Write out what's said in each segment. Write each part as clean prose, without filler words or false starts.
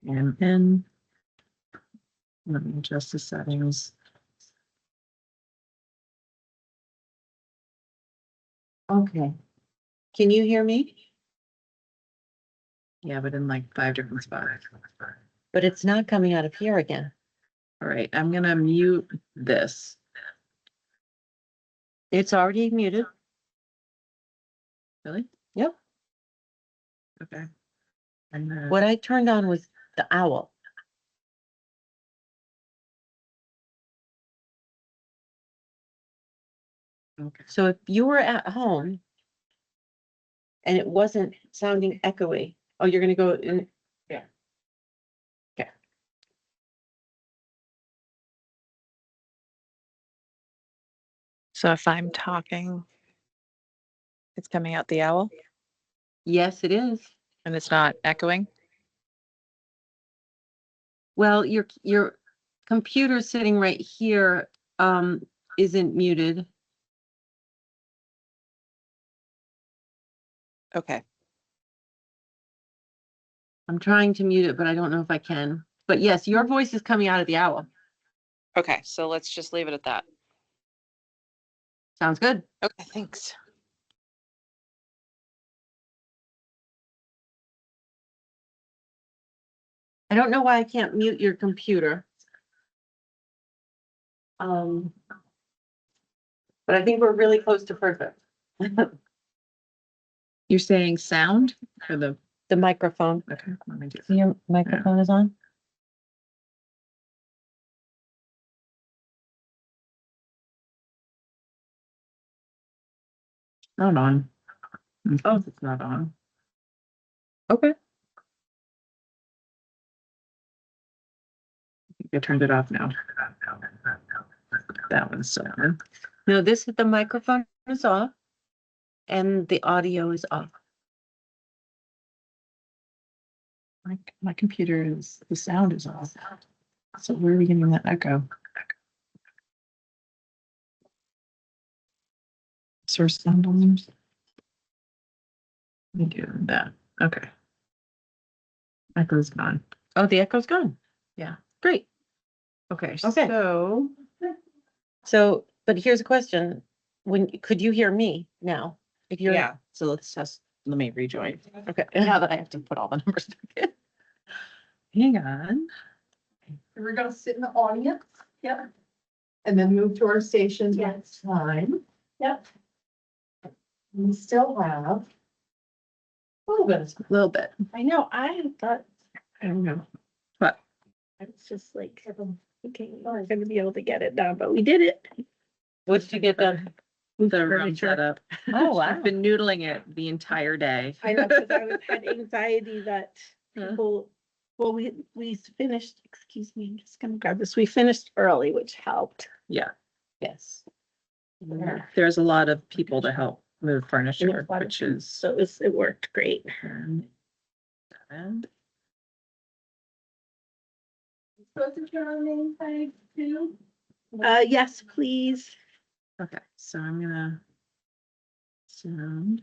And then let me adjust the settings. Okay. Can you hear me? Yeah, but in like 5 different spots. But it's not coming out of here again. All right, I'm gonna mute this. It's already muted. Really? Yep. Okay. And then, What I turned on was the owl. okay. So if you were at home and it wasn't sounding echoey, oh, you're gonna go in. Yeah. Okay. So if I'm talking, it's coming out the owl Yes, it is. and it's not echoing. Well, your computer sitting right here isn't muted. Okay. I'm trying to mute it, but I don't know if I can. But yes, your voice is coming out of the owl. Okay. So let's just leave it at that. Sounds good. Okay. Thanks. I don't know why I can't mute your computer. But I think we're really close to perfect. You're saying sound for the, The microphone. okay, let me do Your microphone is on? not on. Oh, it's not on. Okay. I think I turned it off now. That one's on. No, the microphone is off and the audio is off. My computer is, the sound is off. So where are we getting that echo? Source sound on. Let me do that. Okay. Echo's gone. Oh, the echo's gone. Yeah. Great. Okay, Okay. So, but here's a question. Could you hear me now? If you're. Yeah, so let me rejoin. Okay, now that I have to put all the numbers back in. Hang on. We're gonna sit in the audience. Yep. And then move to our stations next time. Yep. We still have. A little bit. A little bit. I know, I thought, I don't know. I was just like, okay, we're gonna be able to get it done, but we did it. What did you get done? The room Furniture. setup. Oh, I've been noodling it the entire day. I know, because had anxiety that Huh? people, well, we finished, excuse me, I'm just gonna grab this. We finished early, which helped. Yeah, Yes. there's a lot of people to help move furniture, There's a lot of which is. So it worked great. And Supposed to turn on the inside too? Yes, please. okay, so I'm gonna sound.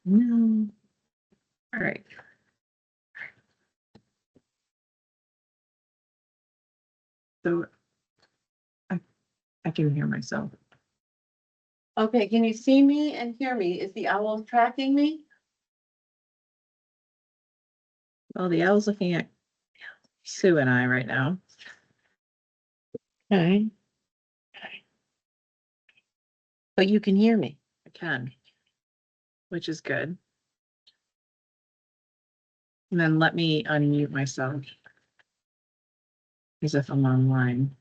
No. All right. So I can hear myself. Okay, can you see me and hear me? Is the owl tracking me? Well, the owl's looking at Sue and I right now. Okay. But you can hear me. I can, which is good. And then let me unmute myself. As if I'm online.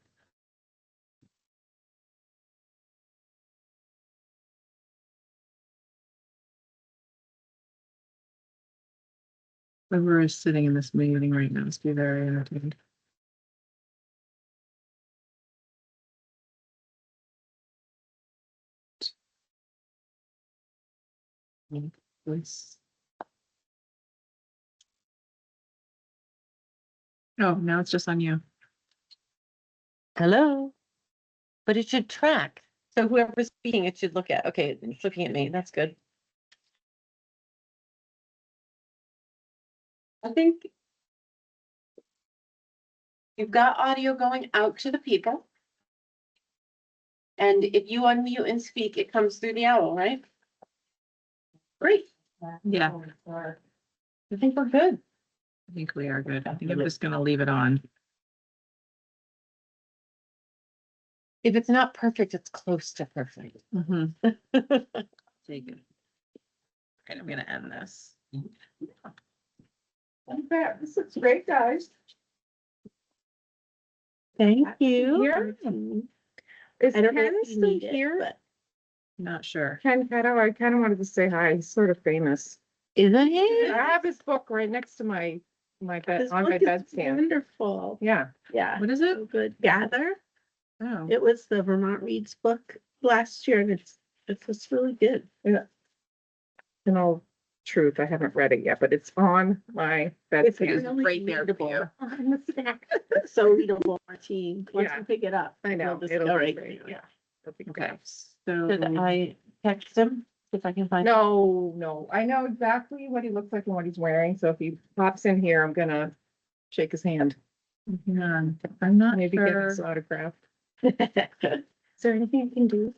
Whoever is sitting in this meeting right now must be very entertained. Voice. Oh, now it's just on you. Hello? But it should track. So whoever's speaking, it should look at. Okay, it's looking at me. That's good. I think you've got audio going out to the people. And if you unmute and speak, it comes through the owl, right? Great. Yeah. I think we're good. I think we are good. I think I'm just gonna leave it on. If it's not perfect, it's close to perfect. Mm-hmm. Take it. Right, I'm gonna end this. This is great, guys. Thank you. Is I don't know Ken if you still need it, here? but Not sure. Ken, I kind of wanted to say hi. He's sort of famous. isn't I it? have his book right next to my bed, This on my book is bedstand. wonderful. Yeah. Yeah. What is it? So good. Gather. Oh, It was the Vermont Reads book last year and it's really good. In all truth, I haven't read it yet, but it's on my It's bedstand. really right there for you. On the stack. It's so readable, Martine. Once Yeah. you pick it up. I know, you'll it'll discover be it. great, yeah. It'll be okay. great. So Should I text him if I can find? No, I know exactly what he looks like and what he's wearing, so if he pops in here, I'm gonna shake his hand. yeah, I'm not Maybe get sure. his autograph. Is there anything I can do?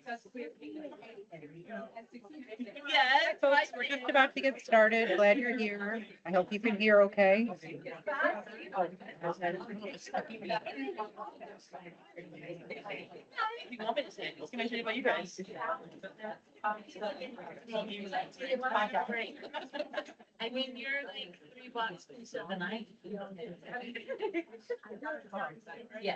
Hi, folks, we're just about to get started. Glad you're here. I hope you can hear okay. I mean, you're like $3 instead of $9. Yeah.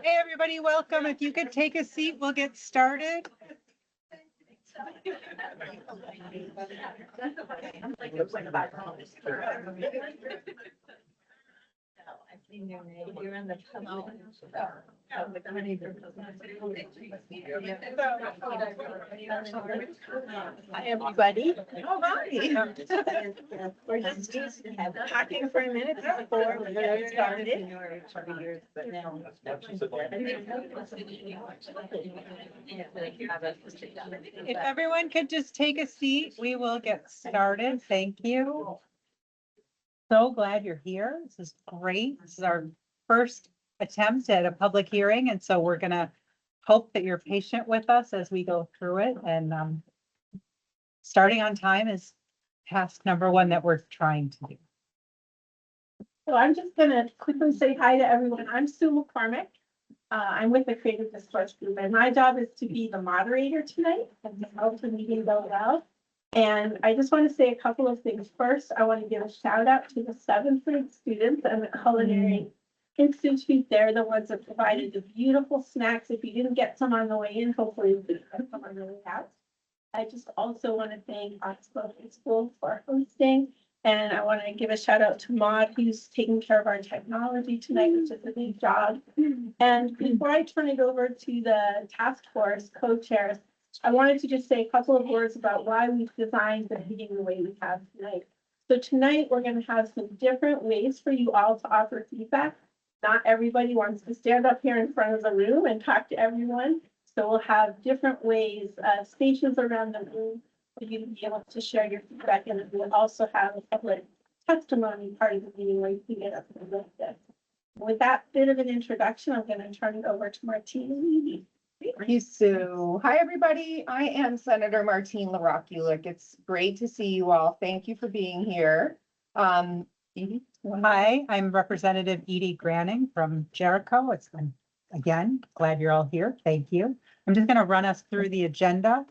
Hey, everybody, welcome. If you could take a seat, we'll get started. You're in the. Hi, everybody. Oh, hi. We're just talking for a minute before we get started. If everyone could just take a seat, we will get started. Thank you. So glad you're here. This is great. This is our first attempt at a public hearing, and so we're gonna hope that you're patient with us as we go through it. And starting on time is task number one that we're trying to do. So I'm just gonna quickly say hi to everyone. I'm Sue McCormick. I'm with the Creative Discourse Group, and my job is to be the moderator tonight and to help the meeting go well. And I just want to say a couple of things. First, I want to give a shout out to the 7th grade students and the Culinary Institute. They're the ones that provided the beautiful snacks. If you didn't get some on the way in, hopefully you get some on the way out. I just also want to thank OXBOW School for hosting. And I want to give a shout out to Maud, who's taking care of our technology tonight, which is a big job. And before I turn it over to the task force co-chairs, I wanted to just say a couple of words about why we've designed the meeting the way we have tonight. So tonight, we're going to have some different ways for you all to offer feedback. Not everybody wants to stand up here in front of the room and talk to everyone. So we'll have different ways, stations around the room for you to be able to share your feedback. And we'll also have a public testimony part of the meeting where you can get up and look at. With that bit of an introduction, I'm going to turn it over to Martina Levy. Thank you, Sue. Hi, everybody. I am Senator Martine LaRocque-Ulick. It's great to see you all. Thank you for being here. Edie? Hi, I'm Representative Edie Granning from Jericho. Again, glad you're all here. Thank you. I'm just going to run us through the agenda.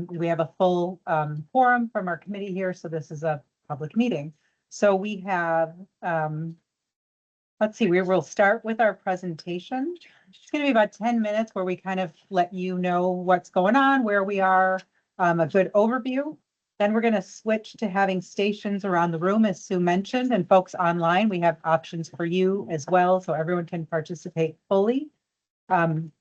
We have a full quorum from our committee here, so this is a public meeting. So we have, let's see, we will start with our presentation. It's going to be about 10 minutes where we kind of let you know what's going on, where we are, a good overview. Then we're going to switch to having stations around the room, as Sue mentioned, and folks online. We have options for you as well, so everyone can participate fully. We'll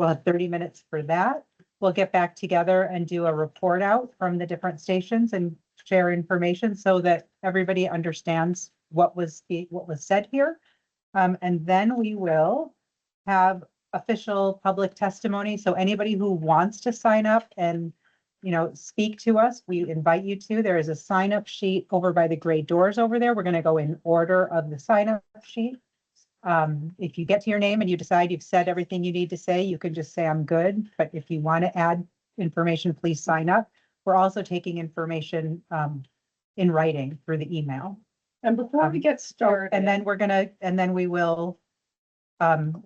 have 30 minutes for that. We'll get back together and do a report out from the different stations and share information so that everybody understands what was said here. And then we will have official public testimony. So anybody who wants to sign up and, speak to us, we invite you to. There is a sign up sheet over by the gray doors over there. We're going to go in order of the sign up sheet. If you get to your name and you decide you've said everything you need to say, you can just say I'm good. But if you want to add information, please sign up. We're also taking information in writing through the email. And before we get started. And then we will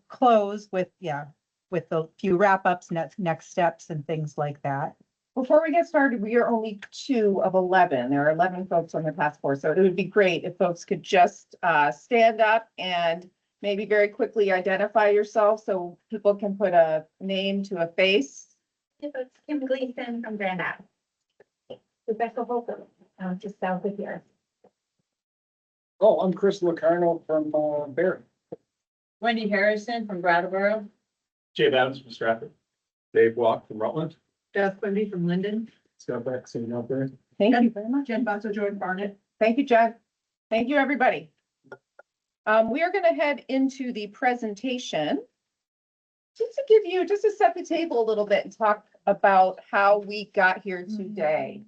close with the few wrap-ups, next steps and things like that. Before we get started, we are only 2 of 11. There are 11 folks on the task force, so it would be great if folks could just stand up and maybe very quickly identify yourself so people can put a name to a face. It's Kim Gleason from Grand Island. Rebecca Holcomb, just south of here. Oh, I'm Chris Locarno from Barry. Wendy Harrison from Brattleboro. Jay Adams from Stratford. Dave Walk from Rutland. Beth Quimby from Linden. Scott Beck, sitting out there. Thank you very much. Jen Basso, Jordan Barnett. Thank you, Jen. Thank you, everybody. We are going to head into the presentation. Just to set the table a little bit and talk about how we got here today.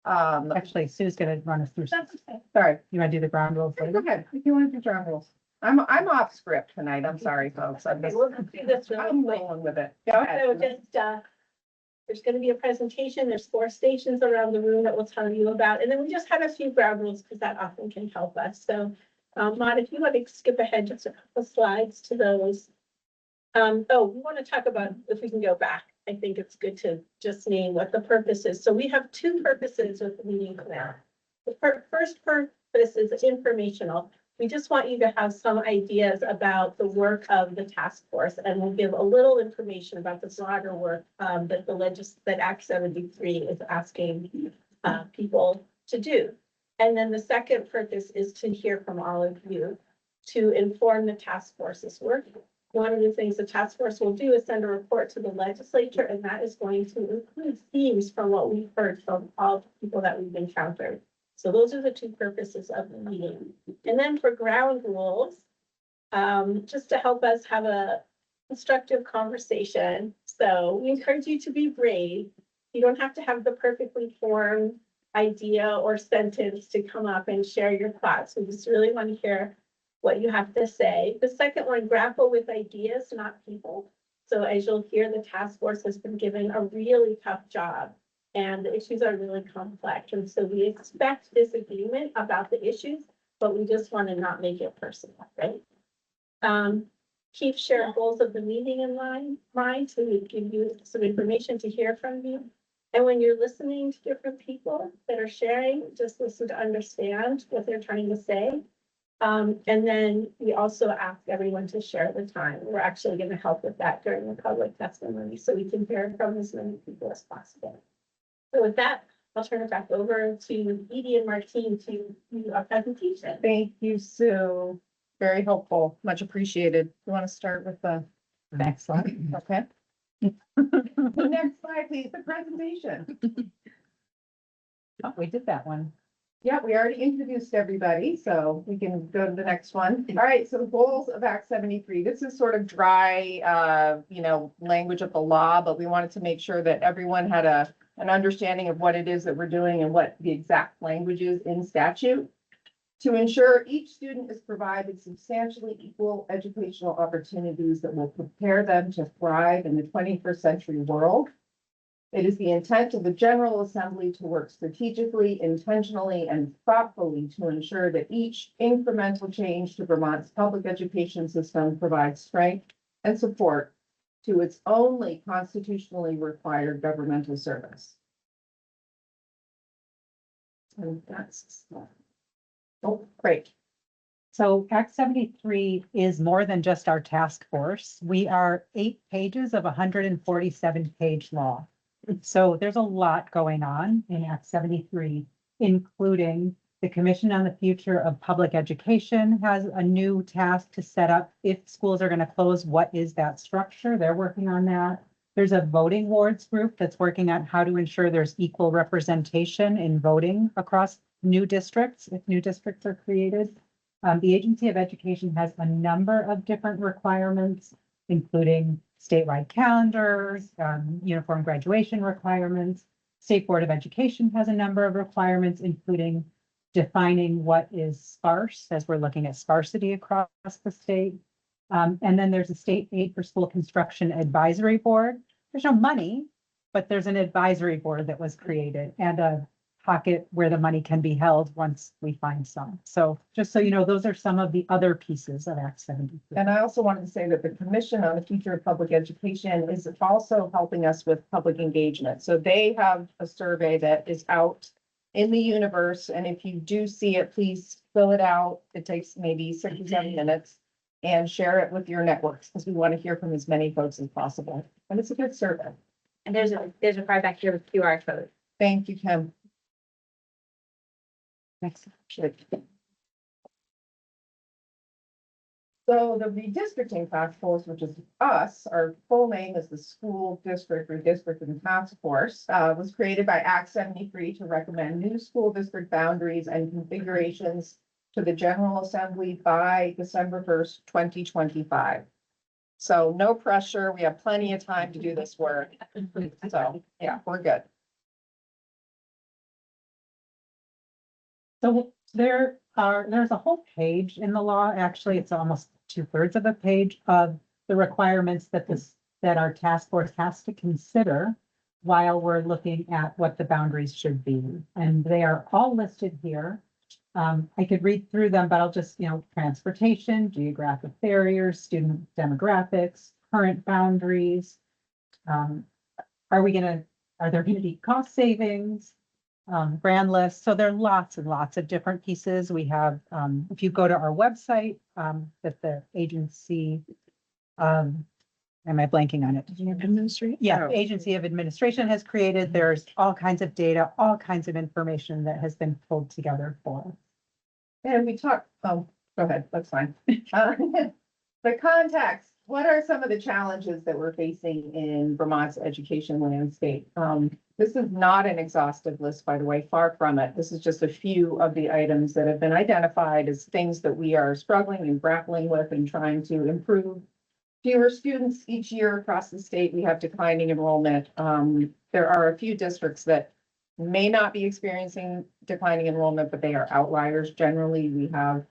Actually, Sue's going to run us through. Sorry. You want to do the ground rules? Go ahead, if you want to do ground rules. I'm off script tonight. I'm sorry, folks. I'm Okay, just, we'll just do this really I'm quick. rolling with it. Go So ahead. just, there's gonna be a presentation, there's 4 stations around the room that we'll tell you about, and then we just had a few ground rules, because that often can help us, so. Maud, if you want to skip ahead just a couple slides to those. We want to talk about, if we can go back, I think it's good to just name what the purpose is, so we have 2 purposes with the meeting now. The first purpose is informational. We just want you to have some ideas about the work of the task force, and we'll give a little information about the broader work that Act 73 is asking people to do. And then the second purpose is to hear from all of you to inform the task force's work. One of the things the task force will do is send a report to the legislature, and that is going to include themes from what we've heard from all the people that we've encountered. So those are the 2 purposes of the meeting. And then for ground rules, just to help us have a constructive conversation. So we encourage you to be brave. You don't have to have the perfectly formed idea or sentence to come up and share your thoughts. We just really want to hear what you have to say. The second one, grapple with ideas, not people. So as you'll hear, the task force has been given a really tough job, and the issues are really complex. And so we expect disagreement about the issues, but we just want to not make it personal, right? Keep shared goals of the meeting in mind, so we give you some information to hear from you. And when you're listening to different people that are sharing, just listen to understand what they're trying to say. And then we also ask everyone to share the time. We're actually going to help with that during the public testimony, so we can hear from as many people as possible. So with that, I'll turn it back over to Edie and Martine to do our presentation. Thank you, Sue. Very helpful. Much appreciated. You want to start with the Next slide. okay? The next slide, please, the presentation. Oh, we did that one. Yeah, we already introduced everybody, so we can go to the next one. All right, so the goals of Act 73. This is sort of dry, language of the law, but we wanted to make sure that everyone had an understanding of what it is that we're doing and what the exact language is in statute. To ensure each student is provided substantially equal educational opportunities that will prepare them to thrive in the 21st century world. It is the intent of the General Assembly to work strategically, intentionally, and thoughtfully to ensure that each incremental change to Vermont's public education system provides strength and support to its only constitutionally required governmental service. And that's, oh, great. So Act 73 is more than just our task force. We are 8 pages of a 147-page law. So there's a lot going on in Act 73, including the Commission on the Future of Public Education has a new task to set up if schools are going to close, what is that structure? They're working on that. There's a voting wards group that's working on how to ensure there's equal representation in voting across new districts, if new districts are created. The Agency of Education has a number of different requirements, including statewide calendars, uniform graduation requirements. State Board of Education has a number of requirements, including defining what is sparse, as we're looking at sparsity across the state. And then there's a State Aid for School Construction Advisory Board. There's no money, but there's an advisory board that was created and a pocket where the money can be held once we find some. So just so you know, those are some of the other pieces of Act 73. And I also wanted to say that the Commission on the Future of Public Education is also helping us with public engagement. So they have a survey that is out in the universe. And if you do see it, please fill it out. It takes maybe 6 or 7 minutes and share it with your networks because we want to hear from as many folks as possible. And it's a good survey. And there's a card back here with QR code. Thank you, Kim. Next. So the redistricting task force, which is us, our full name is the School District Redistricting Task Force, was created by Act 73 to recommend new school district boundaries and configurations to the General Assembly by December 1st, 2025. So no pressure. We have plenty of time to do this work. So yeah, we're good. So there there's a whole page in the law, actually, it's almost 2/3 of a page of the requirements that that our task force has to consider while we're looking at what the boundaries should be. And they are all listed here. I could read through them, but I'll just, transportation, geographic barriers, student demographics, current boundaries. Are there gonna be cost savings? Brand list. So there are lots and lots of different pieces. We have, if you go to our website, that the agency, am I blanking on it? Administration? Yeah, Oh. Agency of Administration has created. There's all kinds of data, all kinds of information that has been pulled together for us. And we talked, oh, go ahead, that's fine. The context, what are some of the challenges that we're facing in Vermont's education landscape? This is not an exhaustive list, by the way, far from it. This is just a few of the items that have been identified as things that we are struggling and grappling with and trying to improve. Fewer students each year across the state. We have declining enrollment. There are a few districts that may not be experiencing declining enrollment, but they are outliers. Generally, we have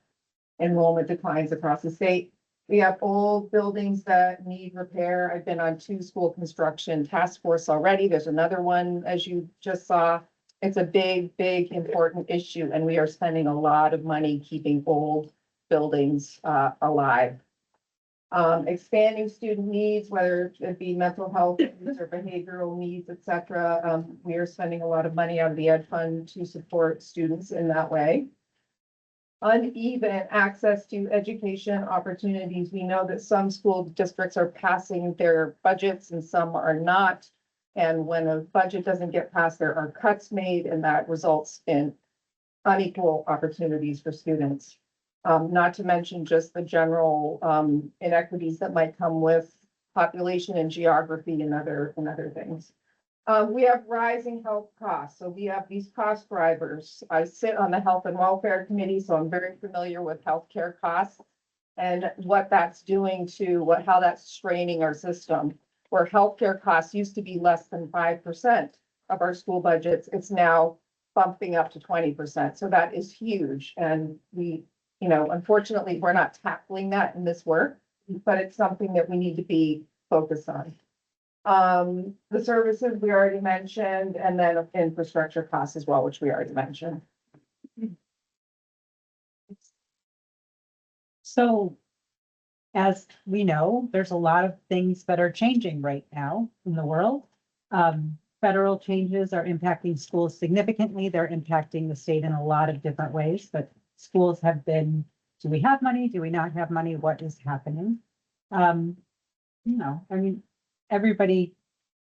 enrollment declines across the state. We have old buildings that need repair. I've been on 2 school construction task force already. There's another one, as you just saw. It's a big, big, important issue, and we are spending a lot of money keeping old buildings alive. Expanding student needs, whether it be mental health needs or behavioral needs, et cetera. We are spending a lot of money out of the ed fund to support students in that way. Uneven access to education opportunities. We know that some school districts are passing their budgets and some are not. And when a budget doesn't get passed, there are cuts made, and that results in unequal opportunities for students. Not to mention just the general inequities that might come with population and geography and other things. We have rising health costs. So we have these cost drivers. I sit on the Health and Welfare Committee, so I'm very familiar with healthcare costs and what that's doing to how that's straining our system. Where healthcare costs used to be less than 5% of our school budgets, it's now bumping up to 20%. So that is huge. And we, unfortunately, we're not tackling that in this work, but it's something that we need to be focused on. The services we already mentioned, and then infrastructure costs as well, which we already mentioned. So as we know, there's a lot of things that are changing right now in the world. Federal changes are impacting schools significantly. They're impacting the state in a lot of different ways, but schools have been, do we have money? Do we not have money? What is happening? Everybody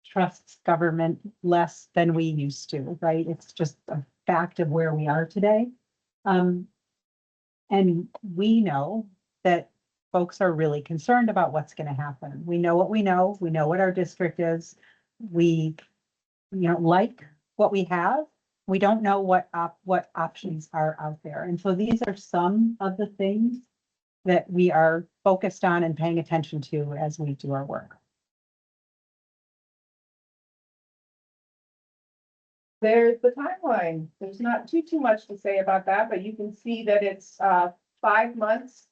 trusts government less than we used to, right? It's just a fact of where we are today. And we know that folks are really concerned about what's going to happen. We know what we know. We know what our district is. We, like what we have. We don't know what options are out there. And so these are some of the things that we are focused on and paying attention to as we do our work. There's the timeline. There's not too much to say about that, but you can see that it's 5 months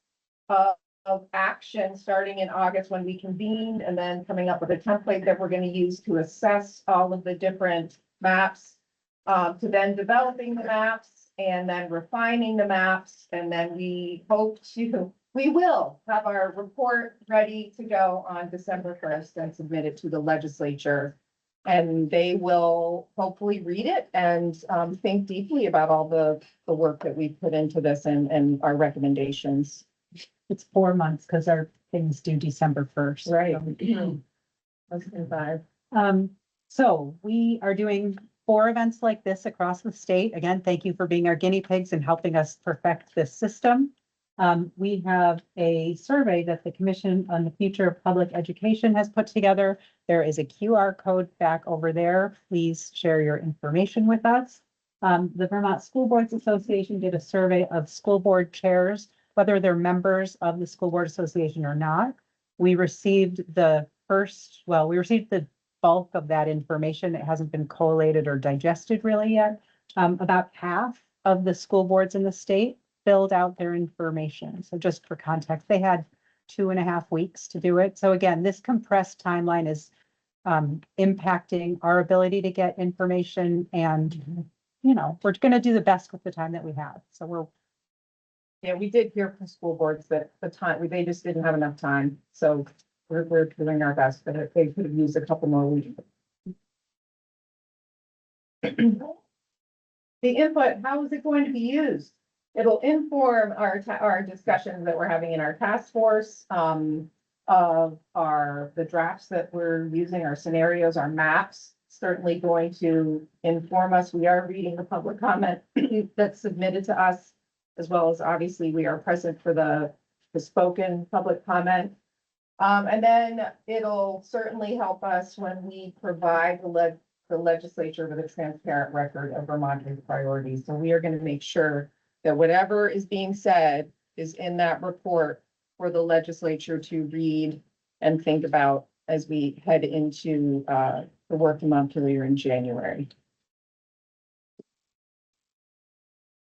of action starting in August when we convened, and then coming up with a template that we're going to use to assess all of the different maps, to then developing the maps and then refining the maps. And then we will have our report ready to go on December 1st and submit it to the legislature. And they will hopefully read it and think deeply about all the work that we've put into this and our recommendations. It's 4 months because our things due December 1st. Right. Less than 5. So we are doing 4 events like this across the state. Again, thank you for being our guinea pigs and helping us perfect this system. We have a survey that the Commission on the Future of Public Education has put together. There is a QR code back over there. Please share your information with us. The Vermont School Boards Association did a survey of school board chairs, whether they're members of the School Board Association or not. We received the bulk of that information. It hasn't been collated or digested really yet. About half of the school boards in the state filled out their information. So just for context, they had 2.5 weeks to do it. So again, this compressed timeline is impacting our ability to get information, and, you know, we're going to do the best with the time that we have. So we're, Yeah, we did hear from school boards that the time, they just didn't have enough time, so we're doing our best, but if they could have used a couple more weeks. The input, how is it going to be used? It'll inform our discussions that we're having in our task force, of the drafts that we're using, our scenarios, our maps, certainly going to inform us. We are reading the public comment that's submitted to us, as well as obviously we are present for the spoken public comment. And then it'll certainly help us when we provide the legislature with a transparent record of Vermont's priorities. So we are going to make sure that whatever is being said is in that report for the legislature to read and think about as we head into the working month earlier in January.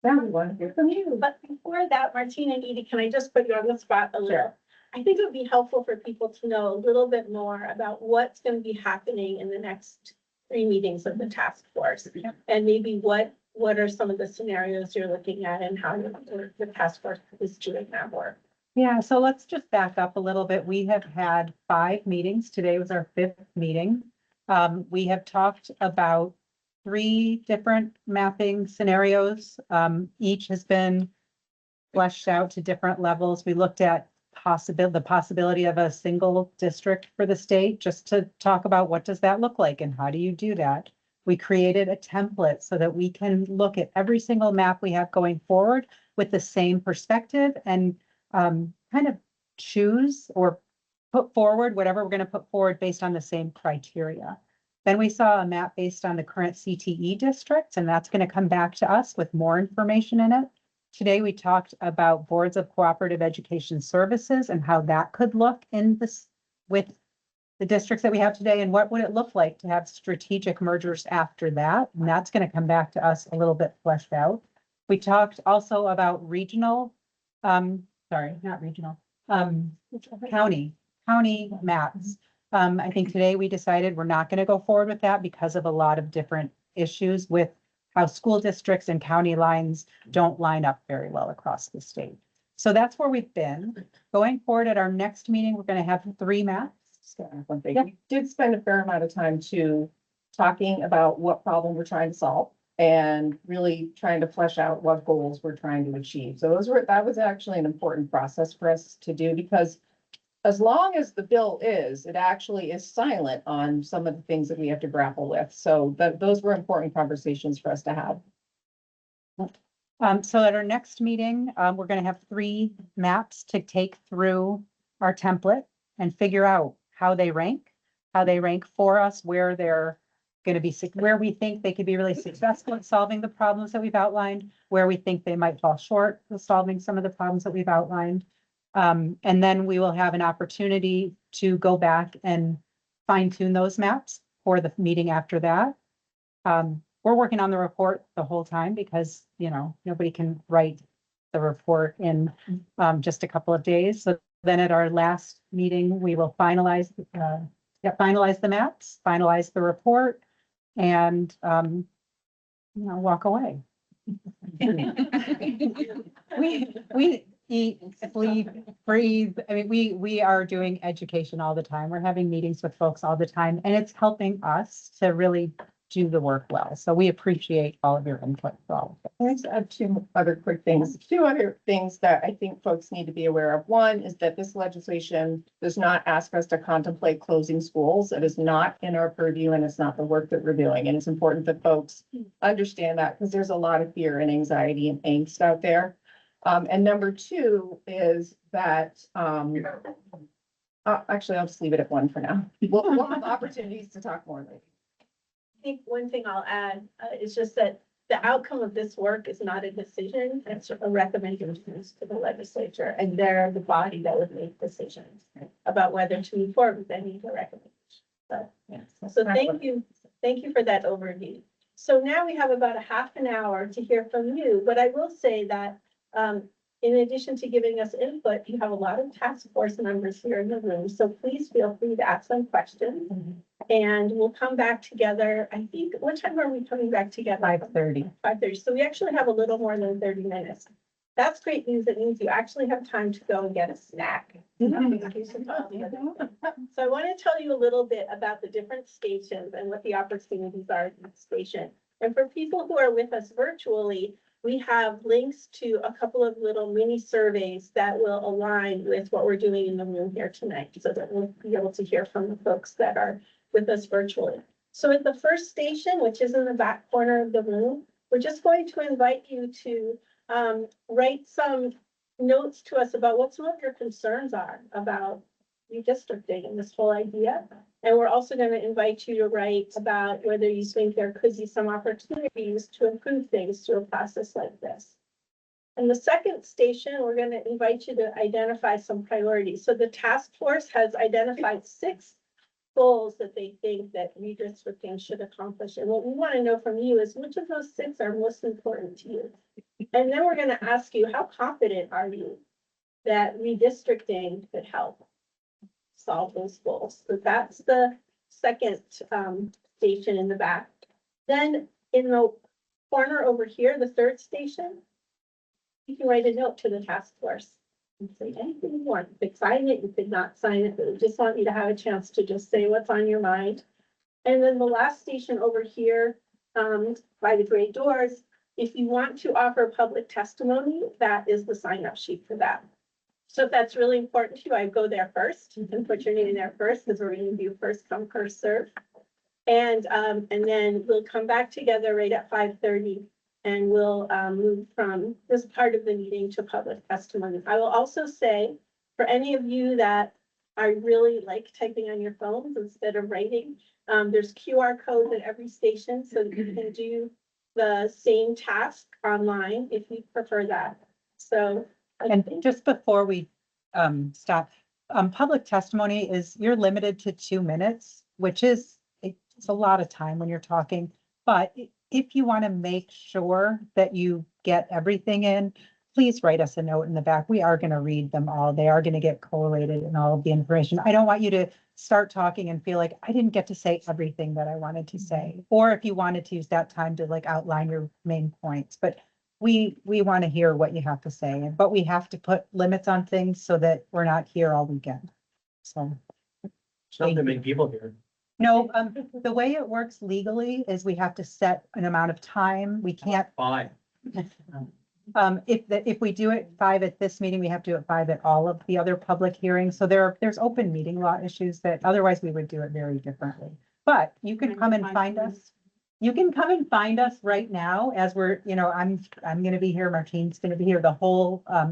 Now we want to hear from you. But before that, Martina and Edie, can I just put you on the spot a little? Sure. I think it would be helpful for people to know a little bit more about what's going to be happening in the next 3 meetings of the task force. And maybe what are some of the scenarios you're looking at and how the task force is doing that work. yeah, so let's just back up a little bit. We have had 5 meetings. Today was our 5th meeting. We have talked about 3 different mapping scenarios. Each has been fleshed out to different levels. We looked at the possibility of a single district for the state, just to talk about what does that look like and how do you do that. We created a template so that we can look at every single map we have going forward with the same perspective and kind of choose or put forward whatever we're going to put forward based on the same criteria. Then we saw a map based on the current CTE districts, and that's going to come back to us with more information in it. Today, we talked about boards of cooperative education services and how that could look in this with the districts that we have today, and what would it look like to have strategic mergers after that. And that's going to come back to us a little bit fleshed out. We talked also about regional, not regional, county maps. I think today we decided we're not going to go forward with that because of a lot of different issues with how school districts and county lines don't line up very well across the state. So that's where we've been. Going forward at our next meeting, we're going to have 3 maps. One thing, Yeah. we did spend a fair amount of time talking about what problem we're trying to solve and really trying to flesh out what goals we're trying to achieve. So that was actually an important process for us to do, because as long as the bill it actually is silent on some of the things that we have to grapple with. So those were important conversations for us to have. So at our next meeting, we're going to have 3 maps to take through our template and figure out how they rank for us, where they're going to be, where we think they could be really successful at solving the problems that we've outlined, where we think they might fall short of solving some of the problems that we've outlined. And then we will have an opportunity to go back and fine tune those maps for the meeting after that. We're working on the report the whole time because, you know, nobody can write the report in just a couple of days. So then at our last meeting, we will finalize the maps, finalize the report, and walk away. We eat, sleep, breathe. I mean, we are doing education all the time. We're having meetings with folks all the time, and it's helping us to really do the work well. So we appreciate all of your input for all of it. Let's add 2 other quick things. 2 other things that I think folks need to be aware of. One is that this legislation does not ask us to contemplate closing schools. It is not in our purview, and it's not the work that we're doing. And it's important that folks understand that, because there's a lot of fear and anxiety and angst out there. And number 2 is that, actually, I'll just leave it at 1 for now. We'll have opportunities to talk more later. I think one thing I'll add is just that the outcome of this work is not a decision, it's a recommendation to the legislature, and they're the body that would make decisions about whether to move forward with any of the recommendations. So thank you for that overview. So now we have about a half an hour to hear from you, but I will say that In addition to giving us input, you have a lot of task force members here in the room, so please feel free to ask some questions. And we'll come back together. I think, what time are we coming back together? 5:30. 5:30. So we actually have a little more than 30 minutes. That's great news. It means you actually have time to go and get a snack. So I want to tell you a little bit about the different stations and what the opportunities are at each station. And for people who are with us virtually, we have links to a couple of little mini surveys that will align with what we're doing in the room here tonight, so that we'll be able to hear from the folks that are with us virtually. So at the first station, which is in the back corner of the room, we're just going to invite you to write some notes to us about what some of your concerns are about redistricting and this whole idea. And we're also going to invite you to write about whether you think there could be some opportunities to improve things through a process like this. And the second station, we're going to invite you to identify some priorities. So the task force has identified 6 goals that they think that redistricting should accomplish. And what we want to know from you is which of those 6 are most important to you. And then we're going to ask you, how confident are you that redistricting could help solve those goals? So that's the second station in the back. Then in the corner over here, the third station, you can write a note to the task force and say anything you want. You could sign it, you could not sign it, but we just want you to have a chance to just say what's on your mind. And then the last station over here, by the gray doors, if you want to offer public testimony, that is the sign-up sheet for that. So if that's really important to you, I go there first. You can put your name in there first, because we're going to do first come, first serve. And then we'll come back together right at 5:30, and we'll move from this part of the meeting to public testimony. I will also say, for any of you that are really like typing on your phones instead of writing, there's QR codes at every station, so that you can do the same task online if you prefer that. So. And just before we stop, public testimony is, you're limited to 2 minutes, which is, it's a lot of time when you're talking. But if you want to make sure that you get everything in, please write us a note in the back. We are going to read them all. They are going to get collated and all of the information. I don't want you to start talking and feel like I didn't get to say everything that I wanted to say. Or if you wanted to use that time to like outline your main points, but we want to hear what you have to say, but we have to put limits on things so that we're not here all weekend. So. It's not that many people here. No, the way it works legally is we have to set an amount of time. We can't, 5. if we do it 5 at this meeting, we have to do it 5 at all of the other public hearings. So there's open meeting law issues that otherwise we would do it very differently. But you can come and find us. You can come and find us right now as we're, I'm going to be here. Martine's going to be here.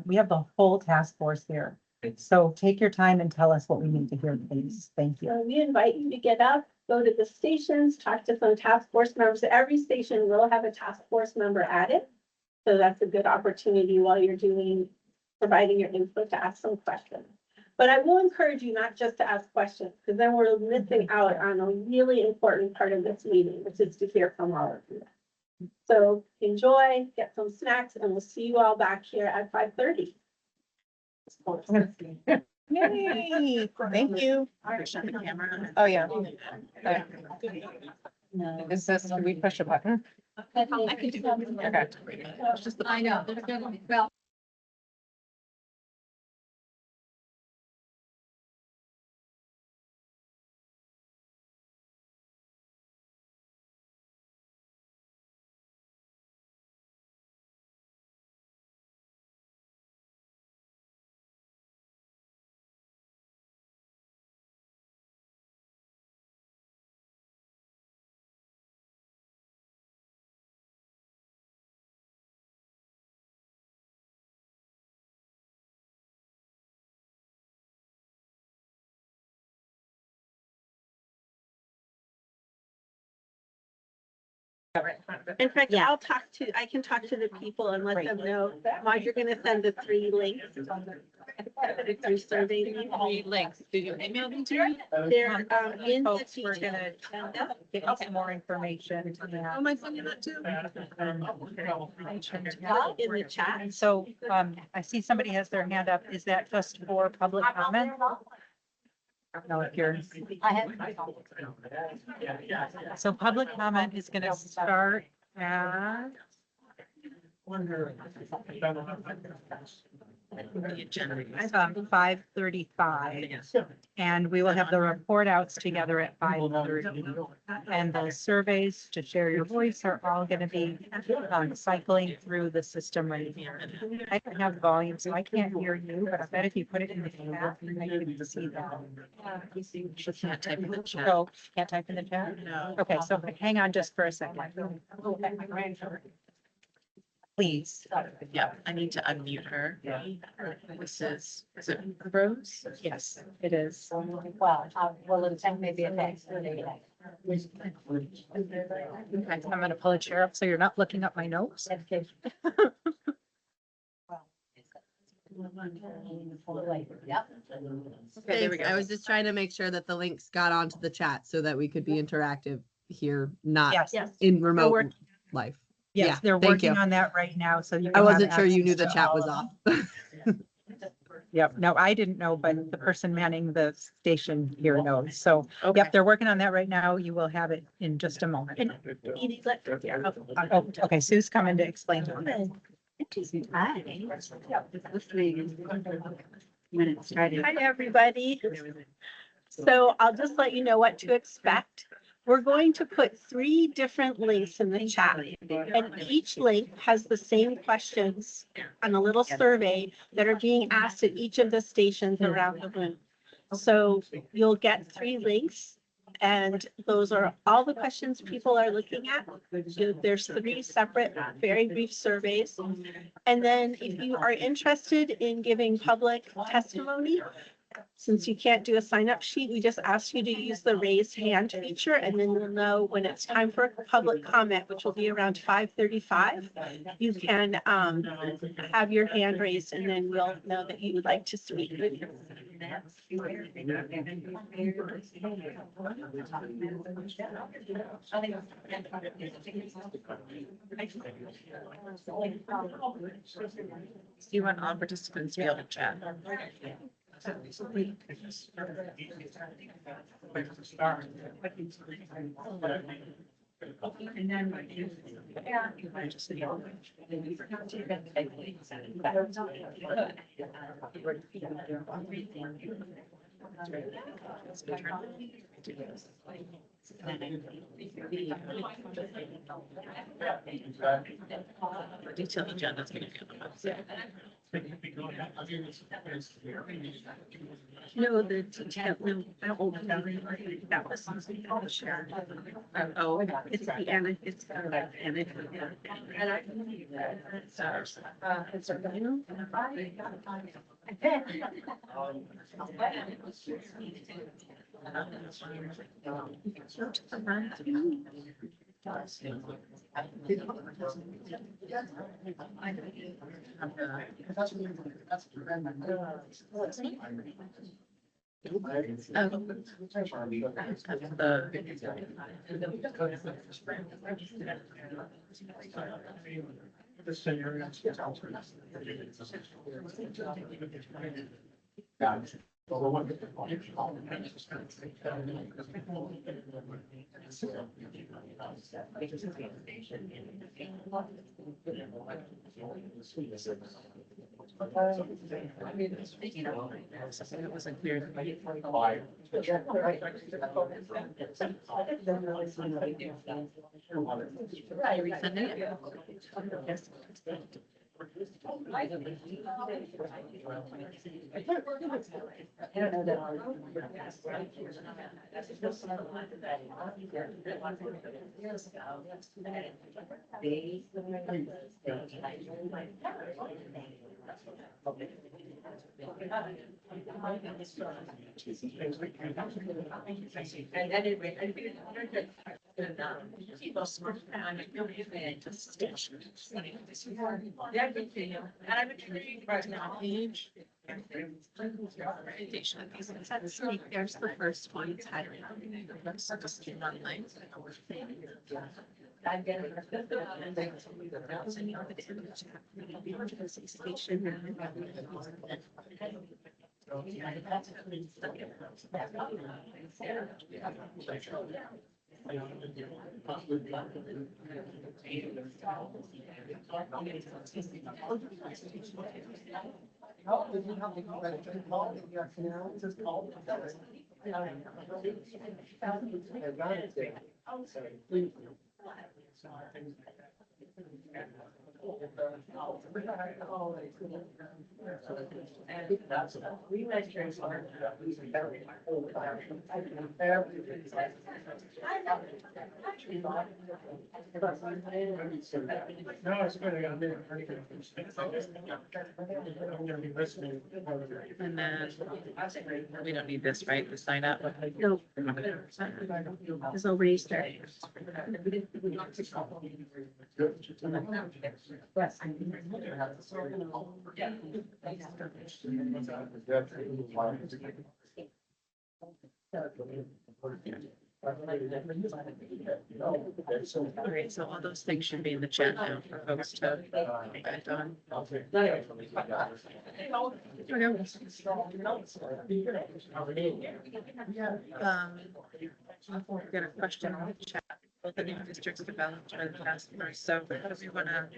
We have the whole task force here. So take your time and tell us what we need to hear, please. Thank you. So we invite you to get up, go to the stations, talk to some task force members. Every station will have a task force member at it. So that's a good opportunity while you're providing your input to ask some questions. But I will encourage you not just to ask questions, because then we're missing out on a really important part of this meeting, which is to hear from all of you. So enjoy, get some snacks, and we'll see you all back here at 5:30. Yay, thank you. Oh, yeah. Is this, do we push a button? I could do that. Okay. I know. Well. In fact, Yeah. I can talk to the people and let them know, Marge, you're gonna send the 3 links. The 3 survey links. Did you email them to me? They're, in the Folks, we're gonna detail. get you some more information. How am I sending that to? In the chat. And so, I see somebody has their hand up. Is that just for public comment? I don't know if you're. So public comment is gonna start at. It's 5:35, and we will have the report outs together at 5:30. And the surveys to share your voice are all gonna be cycling through the system right here. I don't have volume, so I can't hear you, but I bet if you put it in the chat, I can see that. Can't type in the chat. So, can't type in the chat? No. Okay, so hang on just for a second. Please. Yeah, I need to unmute her. This is it Rose? Yes, it is. Well, it's maybe a text. Okay, I'm gonna pull a chair up so you're not looking up my notes. Okay, there we Thanks. I go. was just trying to make sure that the links got onto the chat so that we could be interactive here, not Yes, Yes. in remote work- life. Yeah, yes, they're thank working you. on that right now, so you. I will have wasn't sure you knew the access to chat all was of off. them. Yep, no, I didn't know, but the person manning the station here knows. So, Okay. yep, they're working on that right now. You will have it in just a moment. Edie, let- Oh, okay, Sue's coming to explain to them. Hi, everybody. So I'll just let you know what to expect. We're going to put 3 different links in the chat, and each link has the same questions on a little survey that are being asked at each of the stations around the room. So you'll get 3 links, and those are all the questions people are looking at. There's 3 separate, very brief surveys. And then if you are interested in giving public testimony, since you can't do a sign-up sheet, we just ask you to use the raise hand feature, and then you'll know when it's time for public comment, which will be around 5:35. You can have your hand raised, and then we'll know that you would like to speak. You want all participants to be able to chat. The detailed agenda is going to be on the website. No, the detail, no, that won't be, that was something I'll share. Oh, It's the Anna, it's the Anna. Something that wasn't clear. Resending it? There's the first one, it's highlighted. Let's just do one line. No, it's good. I got a minute. I'm gonna be listening. And then we don't need this, right? The sign up. No. There's no raise there. All right, so all those things should be in the chat now for folks to act on. We've got a question in the chat. Both the new districts developed by the task force, so how do we wanna?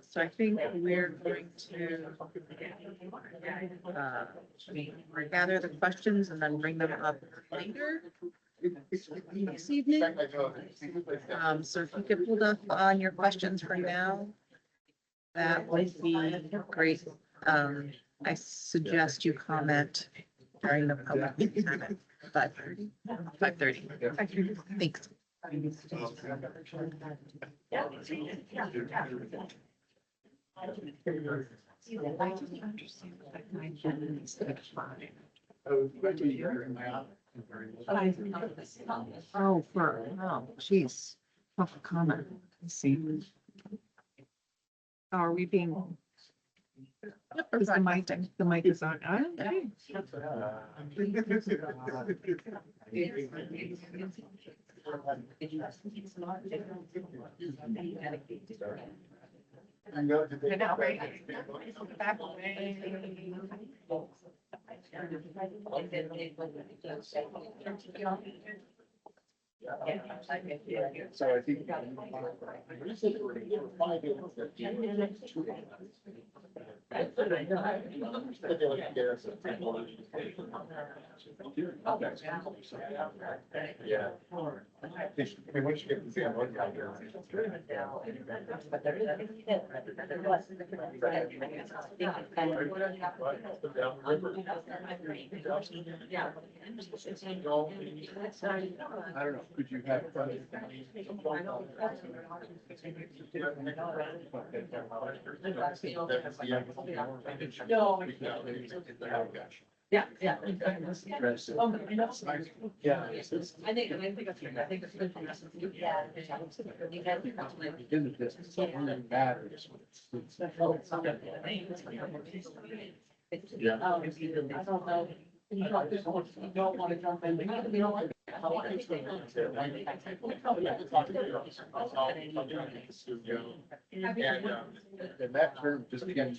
So I think we're going to gather the questions and then bring them up later this evening. So if you could hold up on your questions for now, that would be great. I suggest you comment during the public comment, but 5:30. Thanks. Oh, geez, tough comment. Let's see. Are we being? Is the mic is on? Okay. So I think. Yeah. I mean, once you get to see, I'm looking at I don't know, could you have? Yeah, yeah. Yeah. I think it's good for us. Yeah. In the business, it only matters. Yeah. I don't know. You don't want to jump in. You don't want. And that term just again.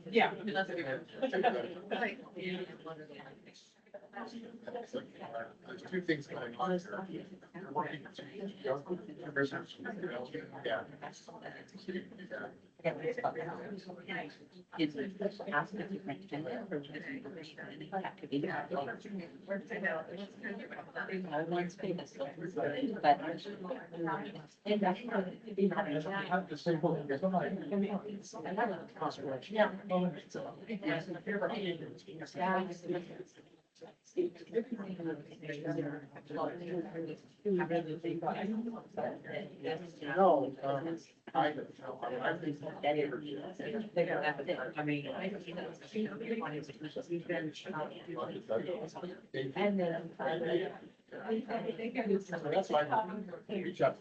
Yeah. That's a good. There's two things going on. You're working with young persons. Yeah. That's fine. Reach out.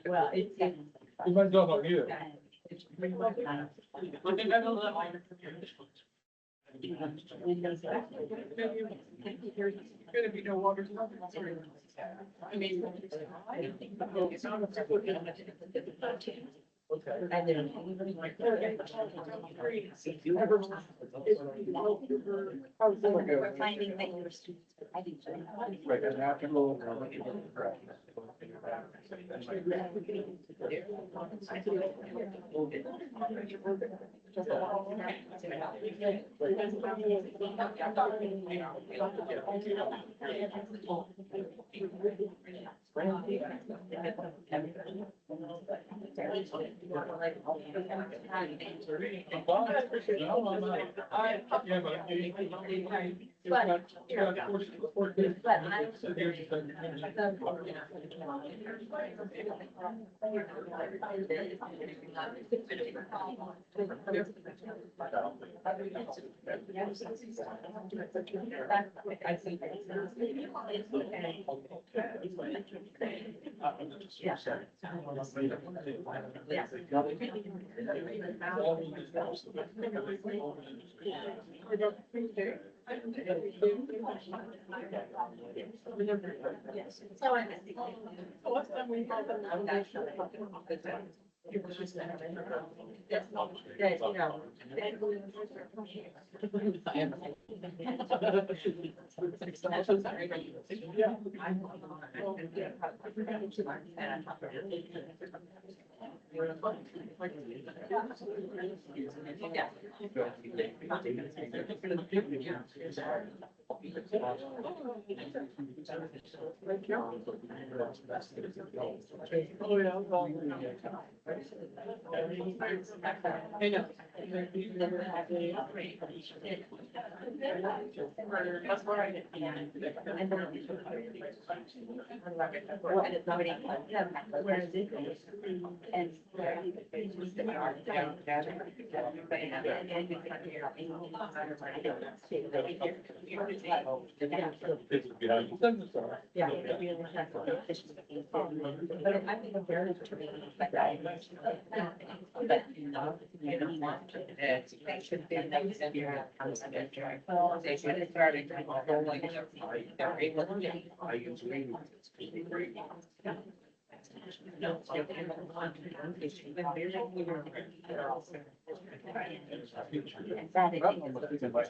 Well, it's. You might not know either. Gonna be no water. I mean. And then. We're finding that your students. I think so. Right, and after a little.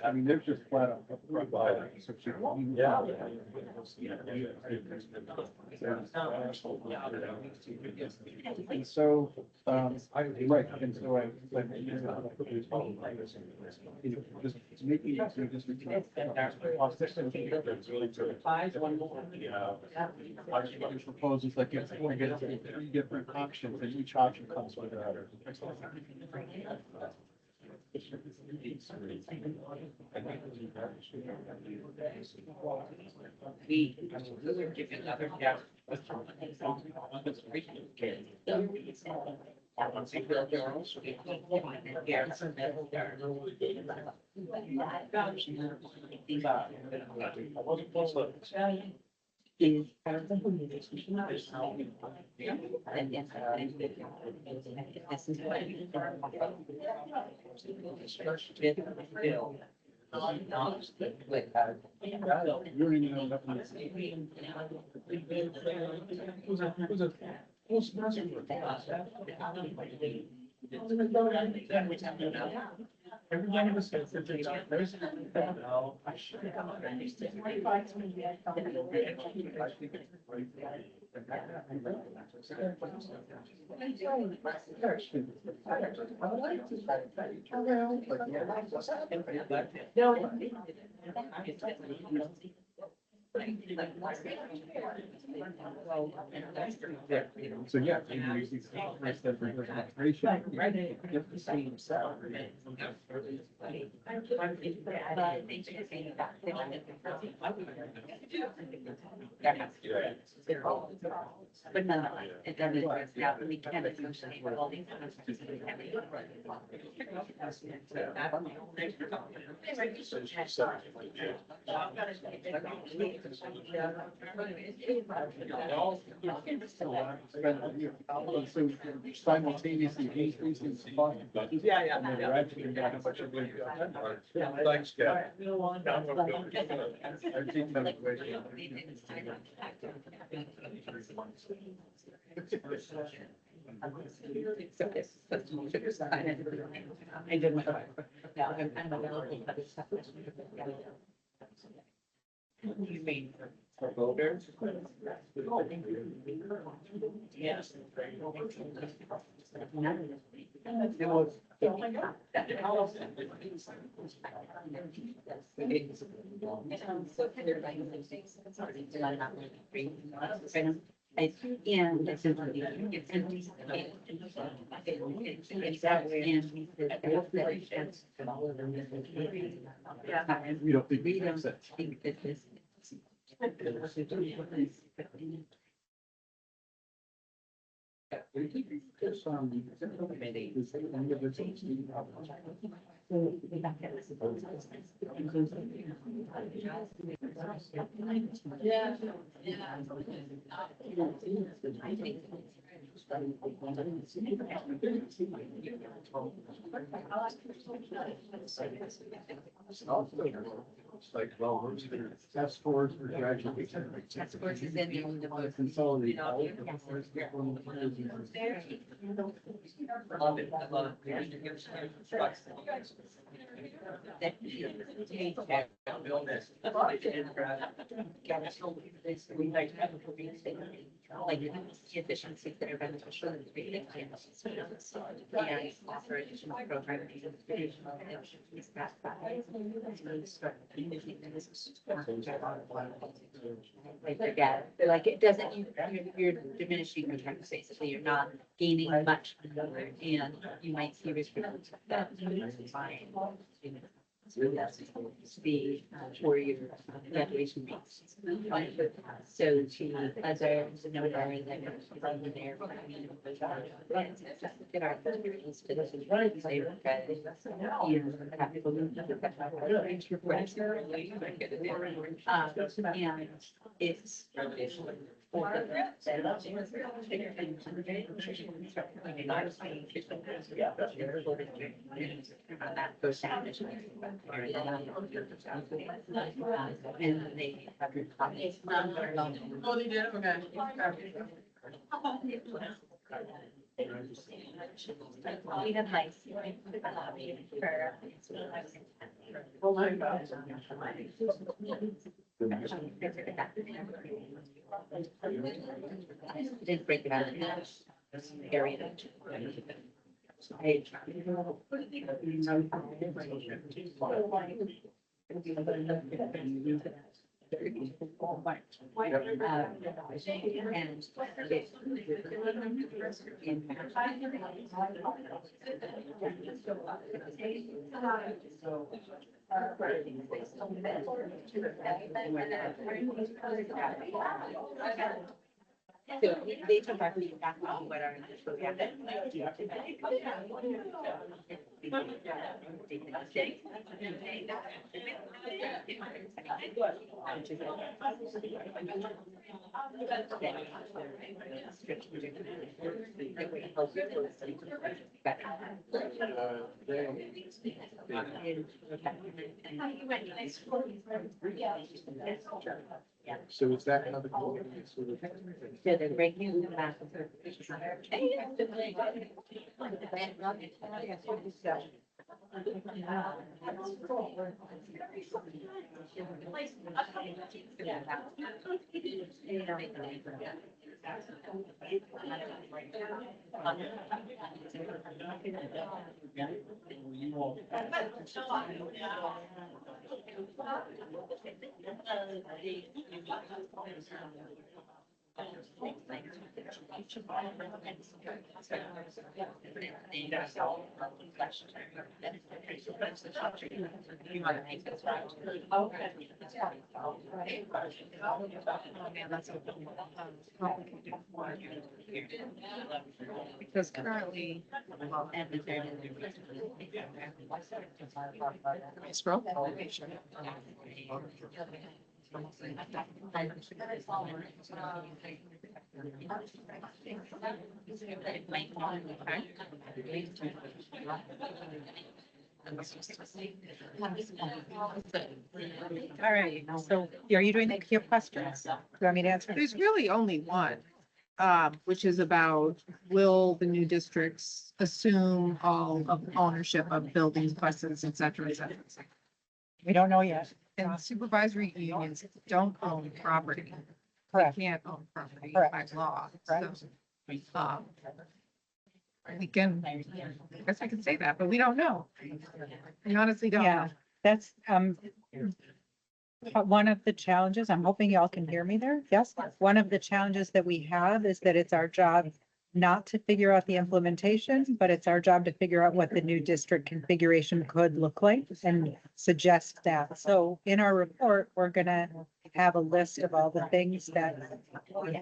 I mean, they're just flat out. And so, right, and so I, like, just making it so just. Proposes like, it's, we get 3 different options, and each option comes with a. You don't even know So, yeah. But no, it doesn't, now we can't associate with all these. So simultaneously increasing the cost. Yeah. And then they're actually got how much it would be. Thanks, Kat. I think that's the way. I did my. Yeah, I'm available, but it's. You mean for voters? Yes. It was. And it's empty. We don't think We it don't makes sense. think that this. There's some. Yeah. It's like, well, we're just gonna test scores for graduation. Task force is in there in the book. Consolidate all of the first people. Love it. I love like the efficiencies that are beneficial in the reading. And offer additional programming. Like forget, like it doesn't, you're diminishing returns, basically, you're not gaining much. And you might see restrictions that fine. So that's the four-year graduation rates. So to others, no matter that from there. Get our experience to this is right. Say, okay, and have people move to the and it's. That goes down. And they have your comments. Oh, they did, okay. We have lights. Oh my God. Didn't break it out in that area. So they took our feedback on what our initial. So is that another goal? Sort of- So they're breaking the back. You want to make this right. Okay. Oh man, that's complicated. Because currently, and the third and the scroll. All right, so are you doing the Q questions? Do you want me to answer? There's really only one, which is about, will the new districts assume all of ownership of buildings, buses, et cetera, et cetera? et cetera? We don't know yet. And supervisory unions don't own property. Correct. They can't own property Correct. by law. Correct. So, we can, I guess we can say that, but we don't know. We honestly don't Yeah. know. That's, one of the challenges, I'm hoping y'all can hear me there. Yes. One of the challenges that we have is that it's our job not to figure out the implementation, but it's our job to figure out what the new district configuration could look like and suggest that. So in our report, we're gonna have a list of all the things that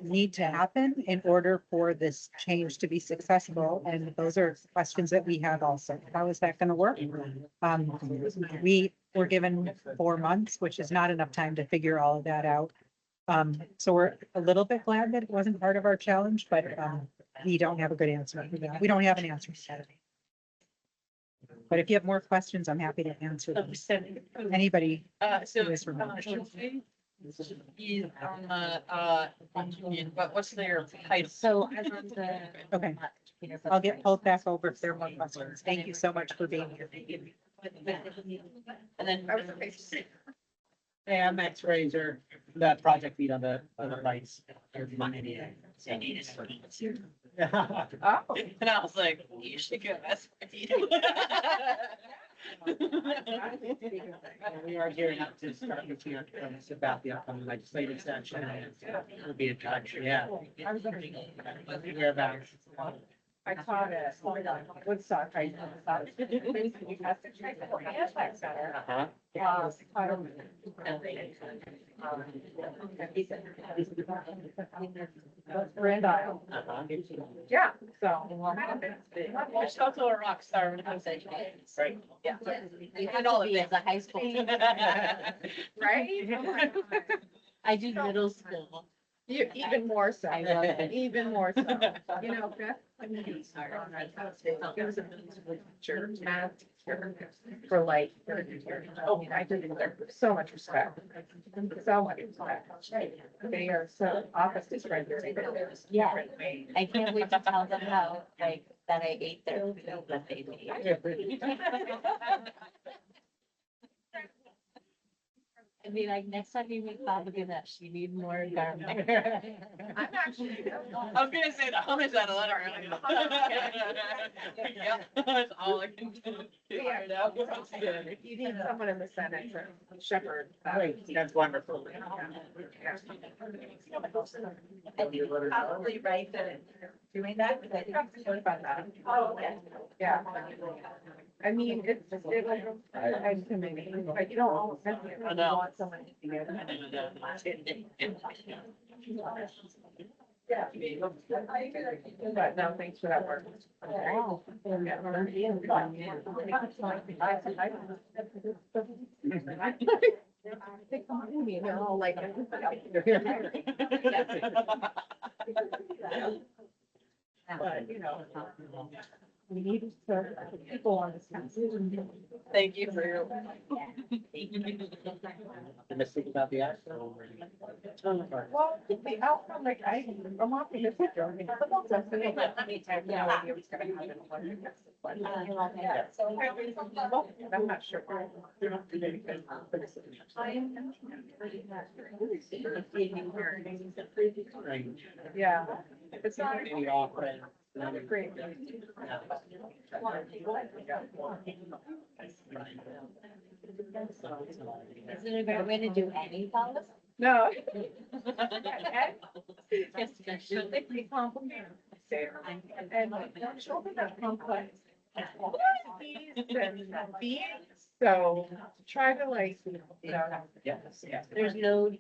need to happen in order for this change to be successful. And those are questions that we have also. How is that gonna work? We were given 4 months, which is not enough time to figure all of that out. So we're a little bit glad that it wasn't part of our challenge, but we don't have a good answer for that. We don't have an answer set. But if you have more questions, I'm happy to answer them. Anybody? So, who is remote. he's on the, union, but what's their title? So I'm on the. Okay. I'll get pulled back over if there are more questions. Thank you so much for being here. And then. Hey, I'm Max Razor, the project lead on the lights. Oh, And I was like, you should go ask. We are gearing up to start looking at about the upcoming legislative session. We'll be in touch, yeah. Whereabouts. I taught at Woodstock High School. Grand Isle. Yeah, so. She's also a rock star when it comes to education. Right. Yeah. You And all of be it. as a high school. Right? Oh my God. I do middle school. You, even more so, I love it. even more so, you know, Beth. There was a teacher, math teacher for like, oh, I did so much respect, so much respect. They are so opposite friends. Yeah. I can't wait to tell them how, like, that I ate their food that they made. I mean, like, next time you make Baba that, she need more garlic. I'm actually. I was gonna say the hummus out of letter earlier. Yeah, that's all I can do. Yeah, no, you need someone in the Senate to shepherd. that. Great, that's wonderful. Probably right that doing that, because I think I'm good about that. Oh, yeah. I mean, it's, it was, I'm committee, but you don't always necessarily I know. want someone to be good. Yeah. But no, thanks for that work. Wow. They come to me and they're all like. But, you know, we need to serve people on this council. Thank you for your. And let's think about the actual. Well, the outcome, like, I'm optimistic. I mean, let me tell you, no idea what's gonna happen. Yeah, so I'm not sure. Yeah, it's not Any offering. not a great. Is it a great way to do any policy? No. Yes, it should. They complicate. And don't show me that complex. And beings, so try to like, you know. Yes, yes. There's no two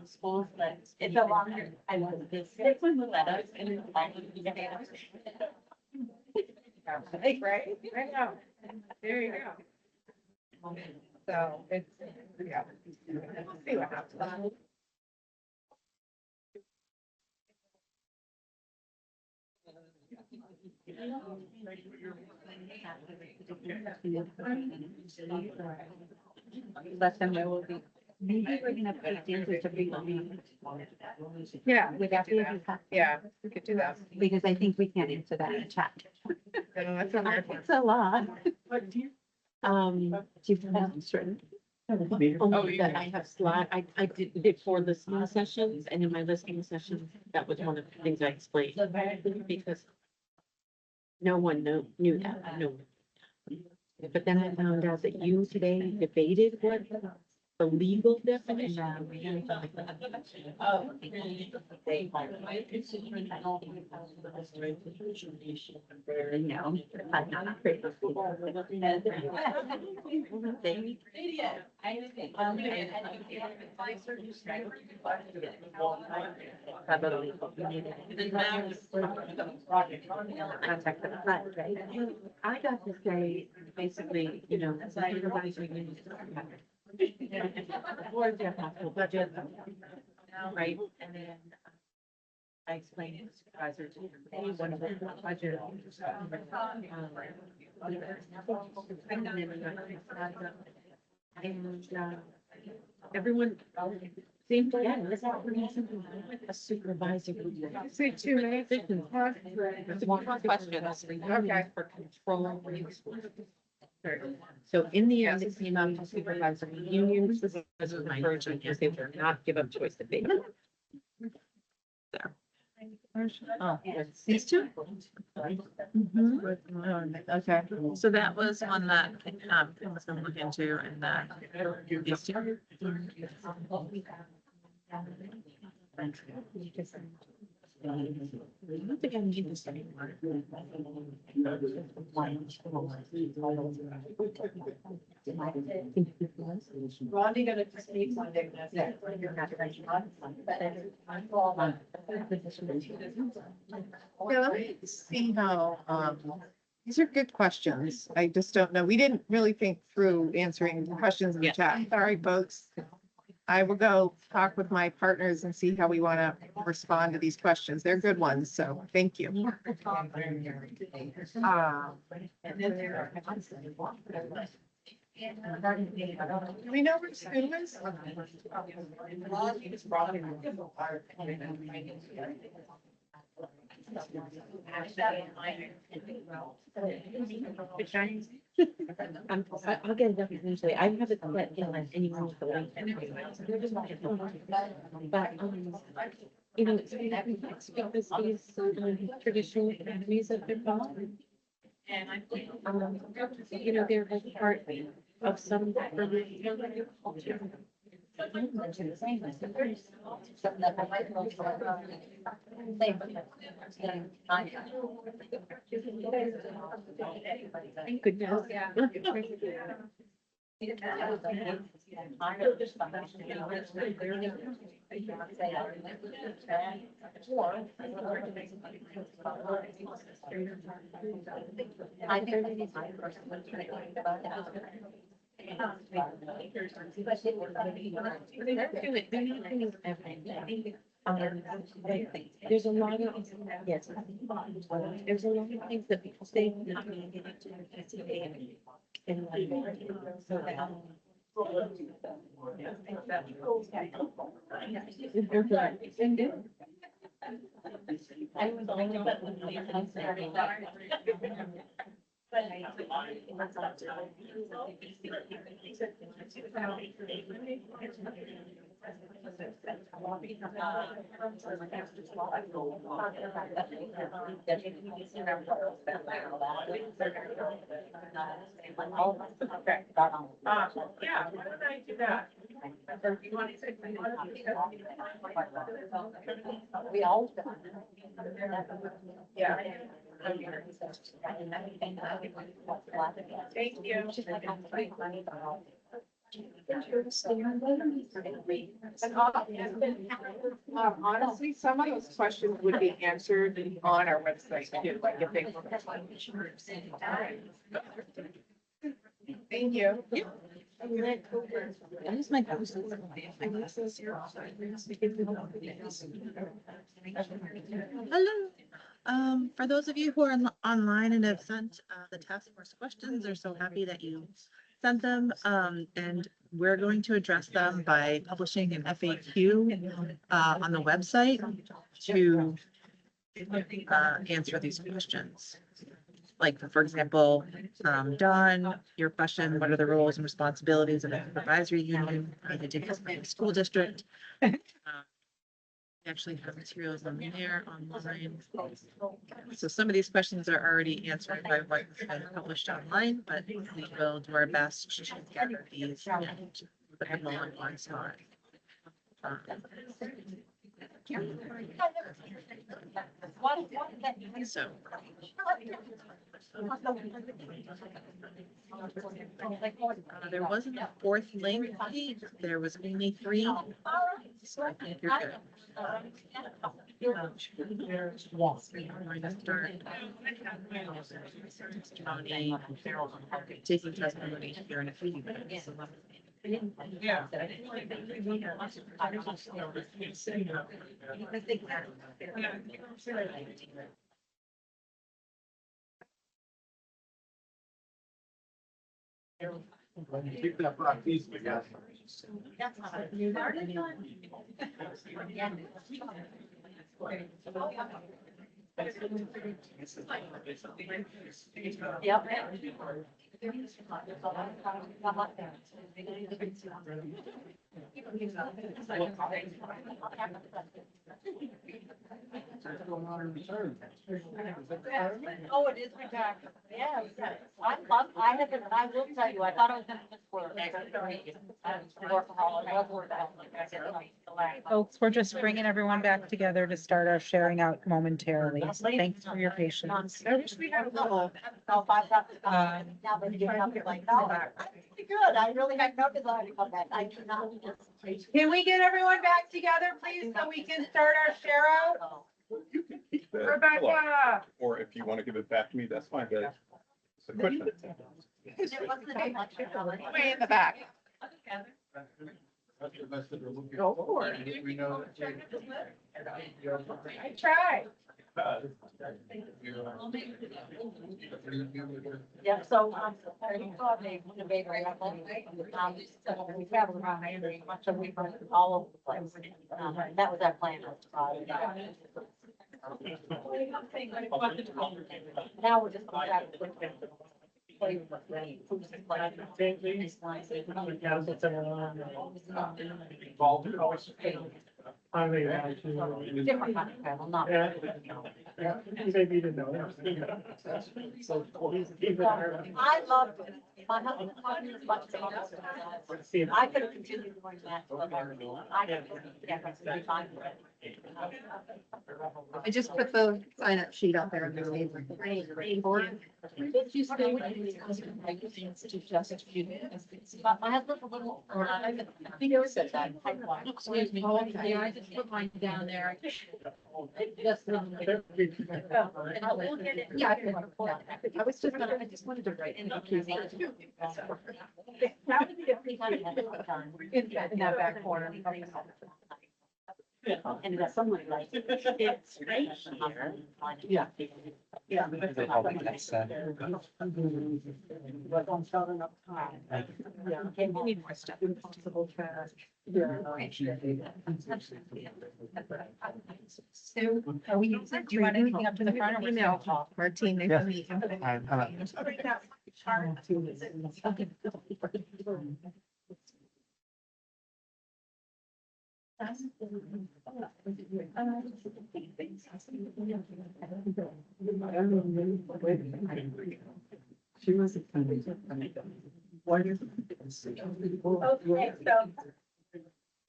schools, but it's a longer, I was this, it's when the letters and then. Right, I know, there you go. So it's, yeah. We'll see what happens. Let them know we'll be. Maybe we're gonna put dances to people. Yeah, We got do that. Yeah, we could do that. Because I think we can't answer that in chat. No, that's not hard. It's a lot. Do you have certain? Oh, that I have slide, I did 4 listening sessions, and in my listening sessions, that was one of the things I explained, because no one knew that, no one. But then I found out that you today debated what the legal definition. Oh. No, I'm not afraid of people. Probably. Contact the front, right? I got to say, basically, you know, supervisor unions. Board of hospital budget. Right, and then I explained to the supervisor to one of the budget. And everyone seemed to get it. A supervisor. Say 2 minutes. One question. Okay. For control. So in the end, it came out to supervisor unions, this was referred to because they would not give up choice of bid. Oh, These two? okay. So that was one that, I was gonna look into and that. These two. I don't think I need this anymore. Rodney gonna just meet one day. Yeah, let me see how, these are good questions. I just don't know. We didn't really think through answering questions in the chat. Sorry, folks. I will go talk with my partners and see how we want to respond to these questions. They're good ones, so thank you. Do we know where Sue is? I'll get it up eventually. I haven't let anyone with the link. But, you know, it's because these traditional academies that they're called. You know, they're like part of some. Culture. Thank goodness. There's a lot of, yes, there's a lot of things that people say not going to get into. And so Yeah, why don't I do that? We all. Yeah. Thank you. Honestly, some of those questions would be answered on our website too, like if they. Thank you. That is my glasses. My glasses. Hello. For those of you who are online and have sent the task force questions, they're so happy that you sent them. And we're going to address them by publishing an FAQ on the website to answer these questions. Like, for example, Don, your question, what are the roles and responsibilities of an advisory union? They did this in the school district. We actually have materials on there online. So some of these questions are already answered by what's been published online, but we will do our best to gather these and put them all in one spot. So. There wasn't a fourth link, there was only 3. So I think you're good. We're going to start taking testimony here in a few minutes. Yeah. Keep that box easy, guys. Yep. Oh, it is retired. Yeah, I have been, I will tell you, I thought I was gonna miss work. I was workaholic, I was workaholic. I didn't like the last- Folks, we're just bringing everyone back together to start our sharing out momentarily. Thanks for your patience. I wish we had a little. No, if I got to, now that you have it like, no, I'm pretty good. I really had no desire to come back. I do not. Can we get everyone back together, please, so we can start our share out? You can keep it. Rebecca, Or if you want to give it back to me, that's fine, but it's a question. There wasn't a much. way in the back. That's the best that we're looking Go for it. We know. I tried. Yeah, so, we bakery, we traveled around Miami, much of we went all over the place. That was our plan. Now we're just going to different kind of travel, not. Maybe you didn't know. I loved it. My husband loved it as much as I could have continued doing that. I fine with it. I just put the sign up sheet out there. But my husband's a little. I think you said that. Excuse me. Yeah, I just put mine down there. Just. Yeah, I was just gonna, I just wanted to write. In that back corner. And that's someone like, it's right here. Yeah. Yeah. Okay, we need more stuff. Impossible trash. So are we, do you want anything up to the front or? Email Martine. they can meet. She was a funny. Why do Okay, so I'm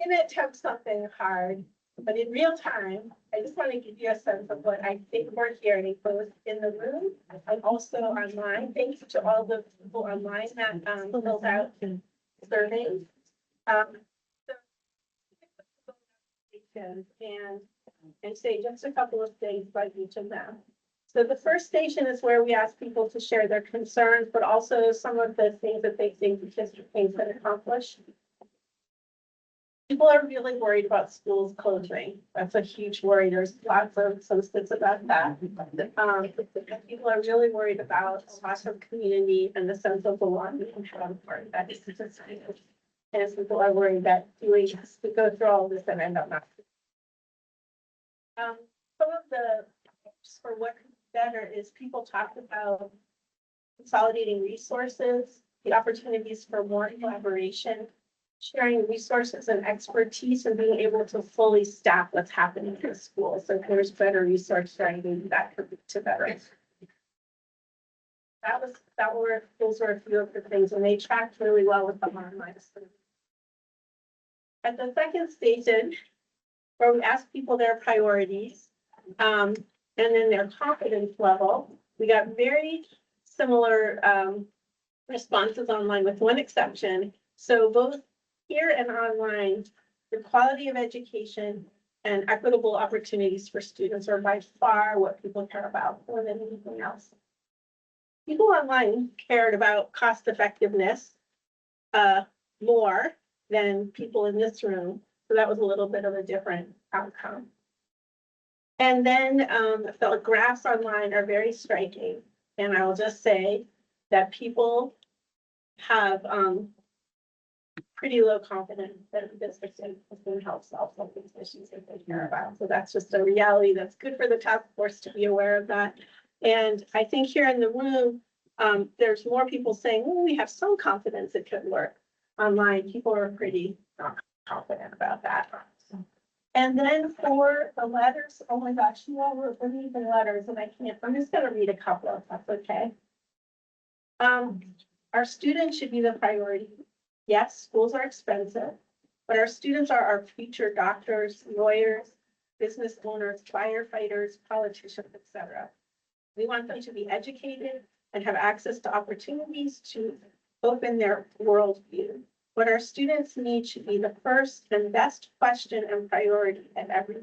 gonna attempt something hard, but in real time, I just want to give you a sense of what I think we're hearing both in the room and also online. Thanks to all the people online that filled out surveys. And say just a couple of things about each of them. So the first station is where we ask people to share their concerns, but also some of the things that they think the district can accomplish. People are really worried about schools closing. That's a huge worry. There's lots of statistics about that. People are really worried about loss of community and the sense of belonging and how important that is. And people are worried that doing this, we go through all this and end up not. Some of the tips for what could be better is people talked about consolidating resources, the opportunities for more collaboration, sharing resources and expertise, and being able to fully staff what's happening in the school. So if there's better resource sharing, that could be to better. Those were a few of the things, and they tracked really well with the online stuff. At the second station, where we ask people their priorities, and then their confidence level, we got very similar responses online with one exception. So both here and online, the quality of education and equitable opportunities for students are by far what people care about more than anything else. People online cared about cost effectiveness, more than people in this room. So that was a little bit of a different outcome. And then the graphs online are very striking. And I will just say that people have pretty low confidence that the district is going to help solve some of these issues that they care about. So that's just a reality that's good for the task force to be aware of that. And I think here in the room, there's more people saying, well, we have some confidence it could work. Online, people are pretty not confident about that. And then for the letters, oh my gosh, you all were reading the letters and I can't, I'm just gonna read a couple if that's okay. Our students should be the priority. Yes, schools are expensive, but our students are our future doctors, lawyers, business owners, firefighters, politicians, etc. We want them to be educated and have access to opportunities to open their worldview. What our students need should be the first and best question and priority at every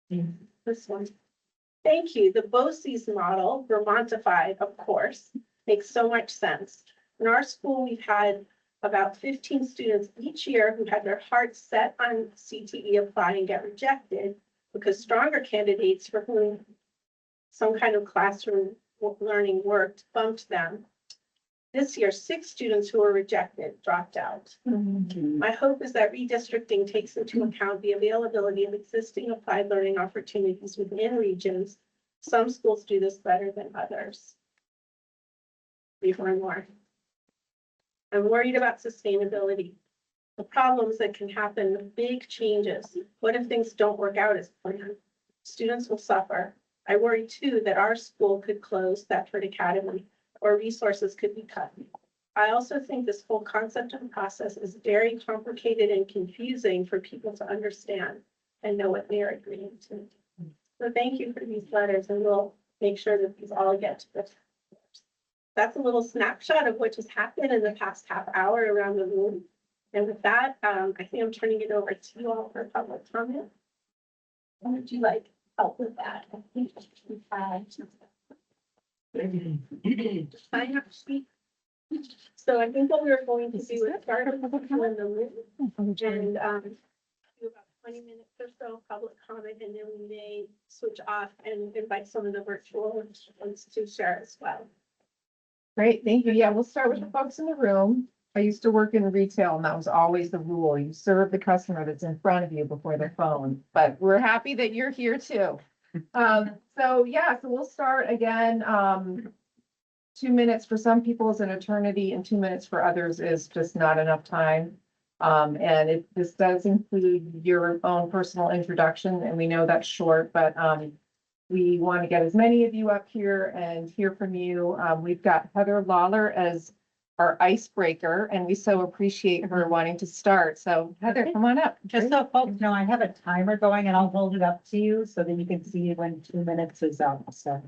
meeting. This one. Thank you. The BOCES model, Vermontified, of course, makes so much sense. In our school, we've had about 15 students each year who had their hearts set on CTE apply and get rejected because stronger candidates for whom some kind of classroom learning worked bumped them. This year, 6 students who were rejected dropped out. My hope is that redistricting takes into account the availability of existing applied learning opportunities within regions. Some schools do this better than others. Before more. I'm worried about sustainability, the problems that can happen with big changes. What if things don't work out as planned? Students will suffer. I worry too that our school could close, Thetford Academy, or resources could be cut. I also think this whole concept and process is very complicated and confusing for people to understand and know what they're agreeing to. So thank you for these letters, and we'll make sure that these all get to the. That's a little snapshot of what just happened in the past half hour around the room. And with that, I think I'm turning it over to you all for public comment. Would you like help with that? I think sign up sheet. So I think what we were going to do is start with the people in the room and do about 20 minutes or so public comment, and then we may switch off and invite some of the virtual ones to share as well. Great, thank you. Yeah, we'll start with the folks in the room. I used to work in retail and that was always the rule. You serve the customer that's in front of you before their phone, but we're happy that you're here too. So we'll start again. 2 minutes for some people is an eternity and 2 minutes for others is just not enough time. And this does include your own personal introduction, and we know that's short, but we want to get as many of you up here and hear from you. We've got Heather Lawler as our icebreaker, and we so appreciate her wanting to start. So Heather, come on up. Just so folks know, I have a timer going and I'll hold it up to you so that you can see when 2 minutes is up. So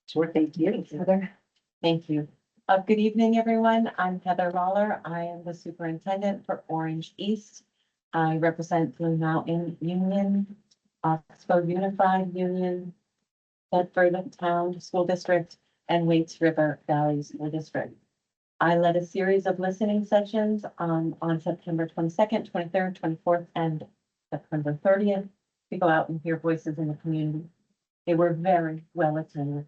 sure, thank you. Heather. Thank you. Good evening, everyone. I'm Heather Lawler. I am the superintendent for Orange East. I represent Blue Mountain Union, OXBOW Unified Union, Bedford Town School District, and Waits River Valley School District. I led a series of listening sessions on September 22nd, 23rd, 24th, and September 30th to go out and hear voices in the community. They were very well attended,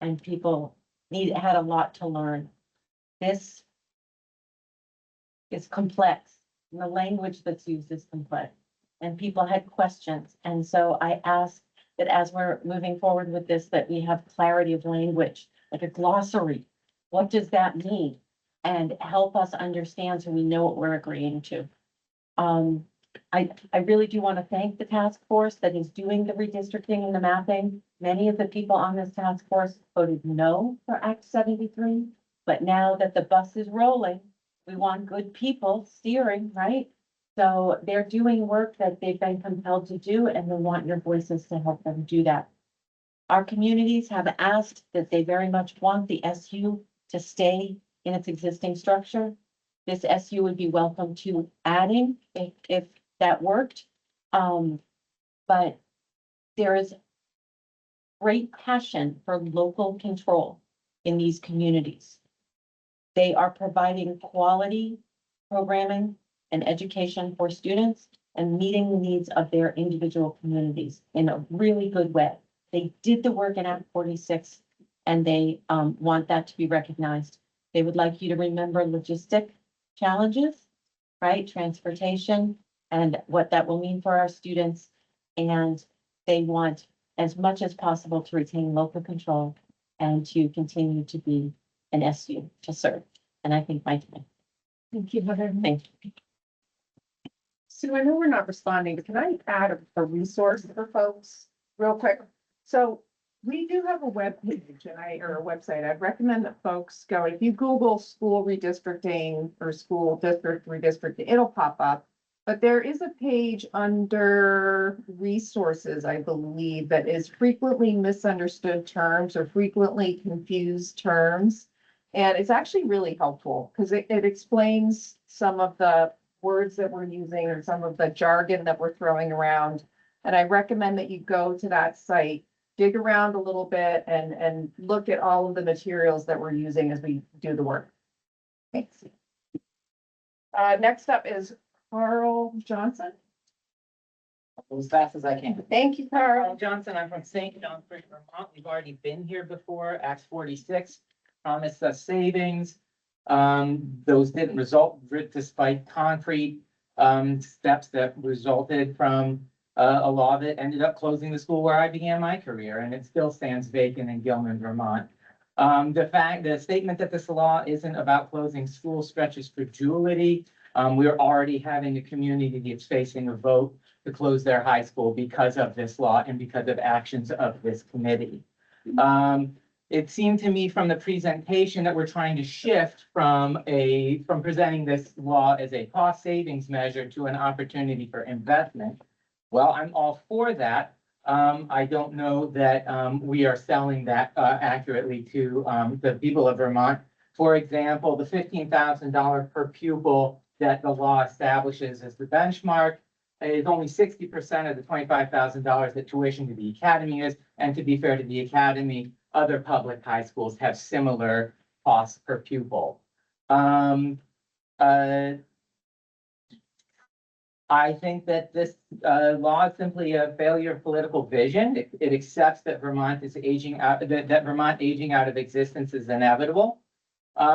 and people had a lot to learn. This is complex, and the language that's used is complex, and people had questions. And so I asked that as we're moving forward with this, that we have clarity of language, like a glossary. What does that mean? And help us understand so we know what we're agreeing to. I really do want to thank the task force that is doing the redistricting and the mapping. Many of the people on this task force voted no for Act 73, but now that the bus is rolling, we want good people steering, right? So they're doing work that they've been compelled to do, and we want your voices to help them do that. Our communities have asked that they very much want the SU to stay in its existing structure. This SU would be welcome to adding if that worked. But there is great passion for local control in these communities. They are providing quality programming and education for students and meeting the needs of their individual communities in a really good way. They did the work in Act 46 and they want that to be recognized. They would like you to remember logistic challenges, right? Transportation and what that will mean for our students. And they want as much as possible to retain local control and to continue to be an SU to serve. And I think my time. Thank you, Heather. Thank you. Sue, I know we're not responding, but can I add a resource for folks real quick? So we do have a web page or a website. I'd recommend that folks go, if you Google school redistricting or school district redistricting, it'll pop up. But there is a page under resources, I believe, that is frequently misunderstood terms or frequently confused terms. And it's actually really helpful because it explains some of the words that we're using and some of the jargon that we're throwing around. And I recommend that you go to that site, dig around a little bit and look at all of the materials that we're using as we do the work. Thanks. Next up is Carl Johnson. As fast as I can. Thank you, Carl Carl. Johnson, I'm from St. John's, Vermont. We've already been here before. Acts 46 promised us savings. Those didn't result despite concrete steps that resulted from a law that ended up closing the school where I began my career, and it still stands vacant in Gilman, Vermont. The statement that this law isn't about closing school stretches credulity. We're already having a community that's facing a vote to close their high school because of this law and because of actions of this committee. It seemed to me from the presentation that we're trying to shift from presenting this law as a cost savings measure to an opportunity for investment. Well, I'm all for that. I don't know that we are selling that accurately to the people of Vermont. For example, the $15,000 per pupil that the law establishes as the benchmark is only 60% of the $25,000 that tuition to the academy is. And to be fair to the academy, other public high schools have similar costs per pupil. I think that this law is simply a failure of political vision. It accepts that Vermont is aging out, that Vermont aging out of existence is inevitable.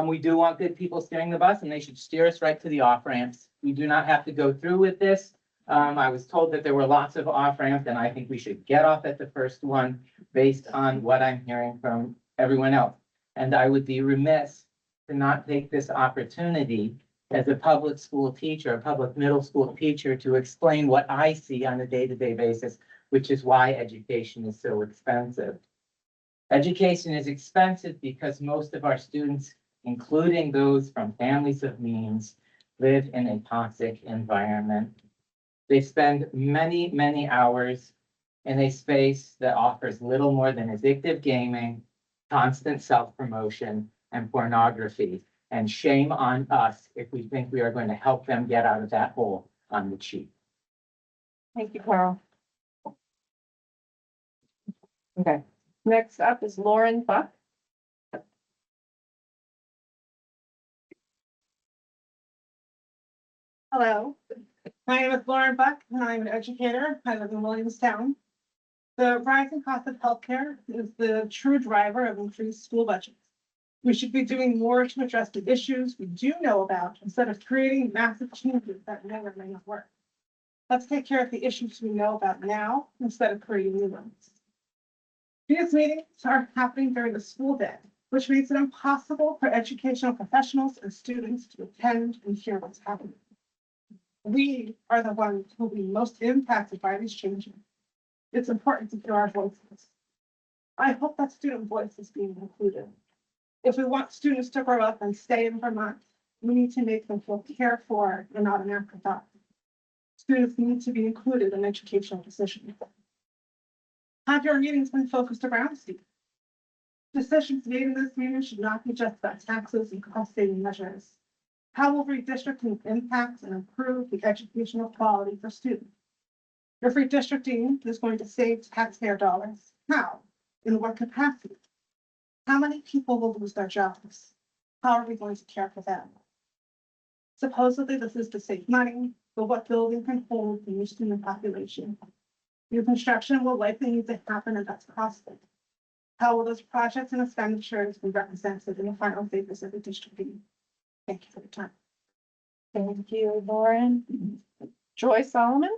We do want good people steering the bus, and they should steer us right to the off ramps. We do not have to go through with this. I was told that there were lots of off ramps, and I think we should get off at the first one based on what I'm hearing from everyone else. And I would be remiss to not take this opportunity as a public school teacher, a public middle school teacher, to explain what I see on a day-to-day basis, which is why education is so expensive. Education is expensive because most of our students, including those from families of means, live in a toxic environment. They spend many, many hours in a space that offers little more than addictive gaming, constant self-promotion, and pornography. And shame on us if we think we are going to help them get out of that hole on the cheap. Thank you, Carl. Okay, next up is Lauren Buck. Hello, my name is Lauren Buck, and I'm an educator. I live in Williamstown. The rising cost of healthcare is the true driver of increased school budgets. We should be doing more to address the issues we do know about instead of creating massive changes that may or may not work. Let's take care of the issues we know about now instead of creating new ones. These meetings are happening during the school day, which makes it impossible for educational professionals and students to attend and hear what's happening. We are the ones who will be most impacted by these changes. It's important to hear our voices. I hope that student voice is being included. If we want students to grow up and stay in Vermont, we need to make them feel cared for and not an afterthought. Students need to be included in educational decisions. Have your meetings been focused around students? Decisions made in this meeting should not be just about taxes and cost-saving measures. How will redistricting impact and improve the educational quality for students? If redistricting is going to save taxpayer dollars, how? In what capacity? How many people will lose their jobs? How are we going to care for them? Supposedly, this is to save money, but what building can hold the new student population? New construction will likely need to happen, and that's costly. How will those projects and expenditures be represented in the final figures of the district? Thank you for the time. Thank you, Lauren. Joy Solomon?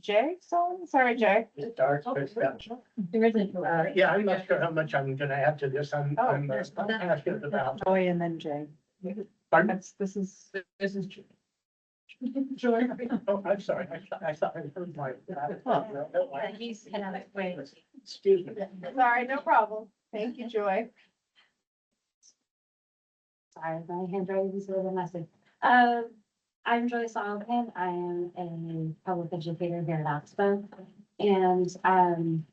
Jay Solomon? Sorry, Jay. Dark. There isn't. Yeah, I'm not sure how much I'm gonna add to this. I'm passionate about. Joy and then Jay. Pardon? This is. Joy. Oh, I'm sorry. I thought I heard my. He's another way. Excuse me. Sorry, no problem. Thank you, Joy. Sorry, my handwriting's a little messy. I'm Joy Solomon. I am a public educator here at OXBOW. And,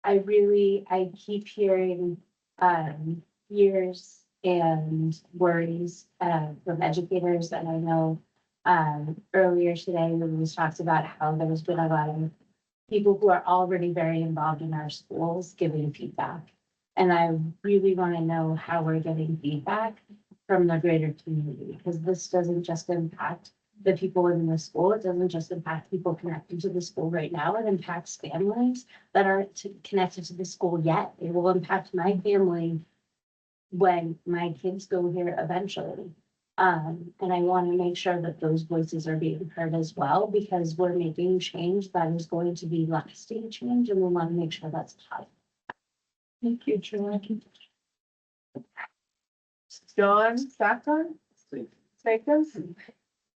I keep hearing, fears and worries, from educators. And I know, earlier today, we was talked about how there's been a lot of people who are already very involved in our schools giving feedback. And I really want to know how we're getting feedback from the greater community, because this doesn't just impact the people in the school. It doesn't just impact people connected to the school right now. It impacts families that aren't connected to the school yet. It will impact my family when my kids go here eventually. And I want to make sure that those voices are being heard as well, because we're making change that is going to be lasting change, and we want to make sure that's happening. Thank you, Joy. John Sackon? Sakins?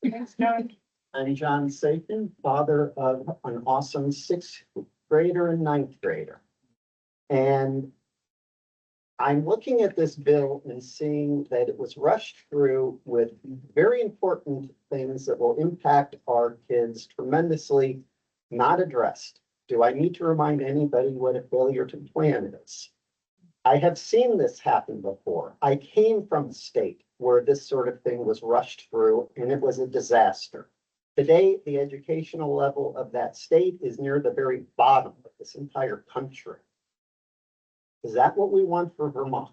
Thanks, John. I'm John Satan, father of an awesome sixth grader and ninth grader. And I'm looking at this bill and seeing that it was rushed through with very important things that will impact our kids tremendously, not addressed. Do I need to remind anybody what a failure to plan is? I have seen this happen before. I came from a state where this sort of thing was rushed through and it was a disaster. Today, the educational level of that state is near the very bottom of this entire country. Is that what we want for Vermont?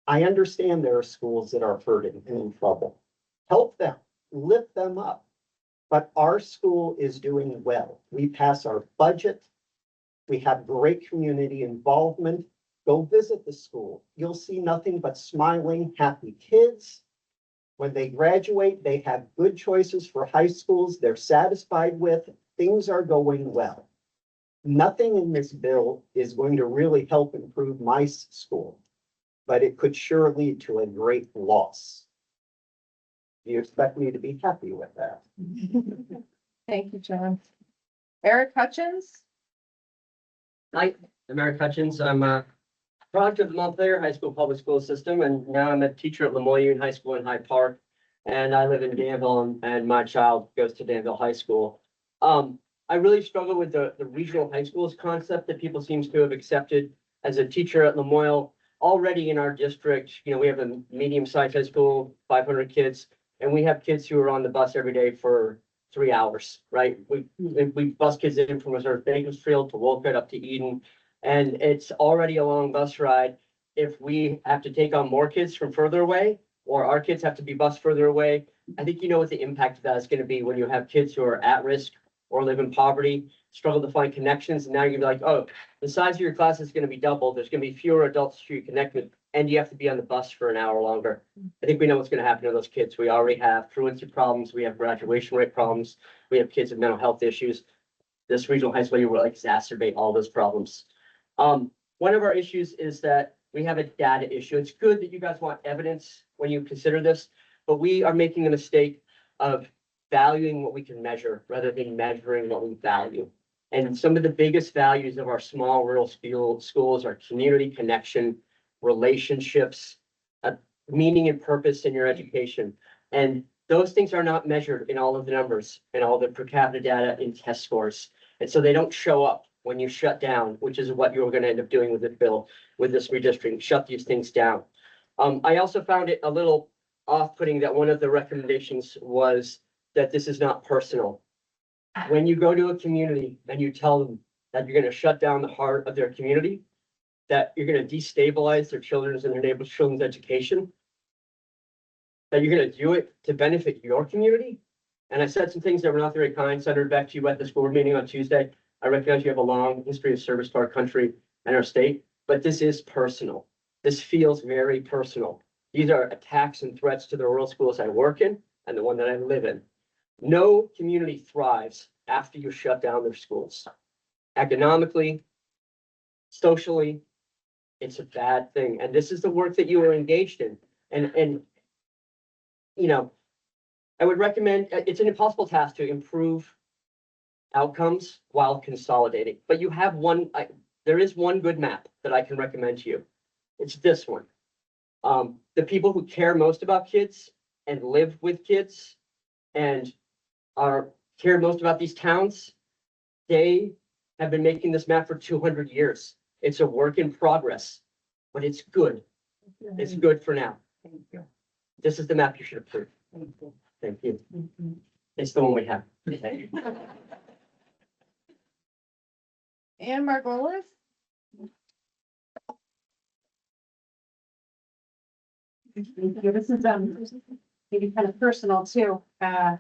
I understand there are schools that are hurting and in trouble. Help them, lift them up. But our school is doing well. We pass our budget. We have great community involvement. Go visit the school. You'll see nothing but smiling, happy kids. When they graduate, they have good choices for high schools they're satisfied with. Things are going well. Nothing in this bill is going to really help improve my school, but it could sure lead to a great loss. Do you expect me to be happy with that? Thank you, John. Eric Hutchins? Hi, I'm Eric Hutchins. I'm a product of the Montpelier High School public school system, and now I'm a teacher at Lemoyne High School in Hyde Park. And I live in Danville, and my child goes to Danville High School. I really struggle with the regional high schools concept that people seems to have accepted. As a teacher at Lemoyne, already in our district, you know, we have a medium-sized high school, 500 kids, and we have kids who are on the bus every day for 3 hours, right? We bus kids in from Reserve Bakersfield to Wolcott up to Eden, and it's already a long bus ride. If we have to take on more kids from further away, or our kids have to be bused further away, I think you know what the impact of that is going to be when you have kids who are at risk or live in poverty, struggle to find connections, and now you're like, oh, the size of your class is going to be doubled. There's going to be fewer adults to connect with, and you have to be on the bus for an hour longer. I think we know what's going to happen to those kids. We already have truancy problems. We have graduation rate problems. We have kids with mental health issues. This regional high school will exacerbate all those problems. One of our issues is that we have a data issue. It's good that you guys want evidence when you consider this, but we are making the mistake of valuing what we can measure rather than measuring what we value. And some of the biggest values of our small rural schools are community connection, relationships, meaning and purpose in your education. And those things are not measured in all of the numbers and all the per capita data in test scores. And so they don't show up when you shut down, which is what you're going to end up doing with this bill, with this redistricting, shut these things down. I also found it a little off-putting that one of the recommendations was that this is not personal. When you go to a community and you tell them that you're going to shut down the heart of their community, that you're gonna destabilize their children's and their neighbors' children's education, that you're gonna do it to benefit your community. And I said some things that were not very kind. Senator Beck, to you at the school board meeting on Tuesday. I recognize you have a long history of service to our country and our state, but this is personal. This feels very personal. These are attacks and threats to the rural schools I work in and the one that I live in. No community thrives after you shut down their schools. Economically, socially, it's a bad thing. And this is the work that you are engaged in. And you know, I would recommend, it's an impossible task to improve outcomes while consolidating, but you have one, there is one good map that I can recommend to you. It's this one. The people who care most about kids and live with kids and care most about these towns, they have been making this map for 200 years. It's a work in progress, but it's good. It's good for now. Thank you. This is the map you should approve. Thank you. Thank you. It's the one we have. And Margolis? Thank you. This is, maybe kind of personal too. So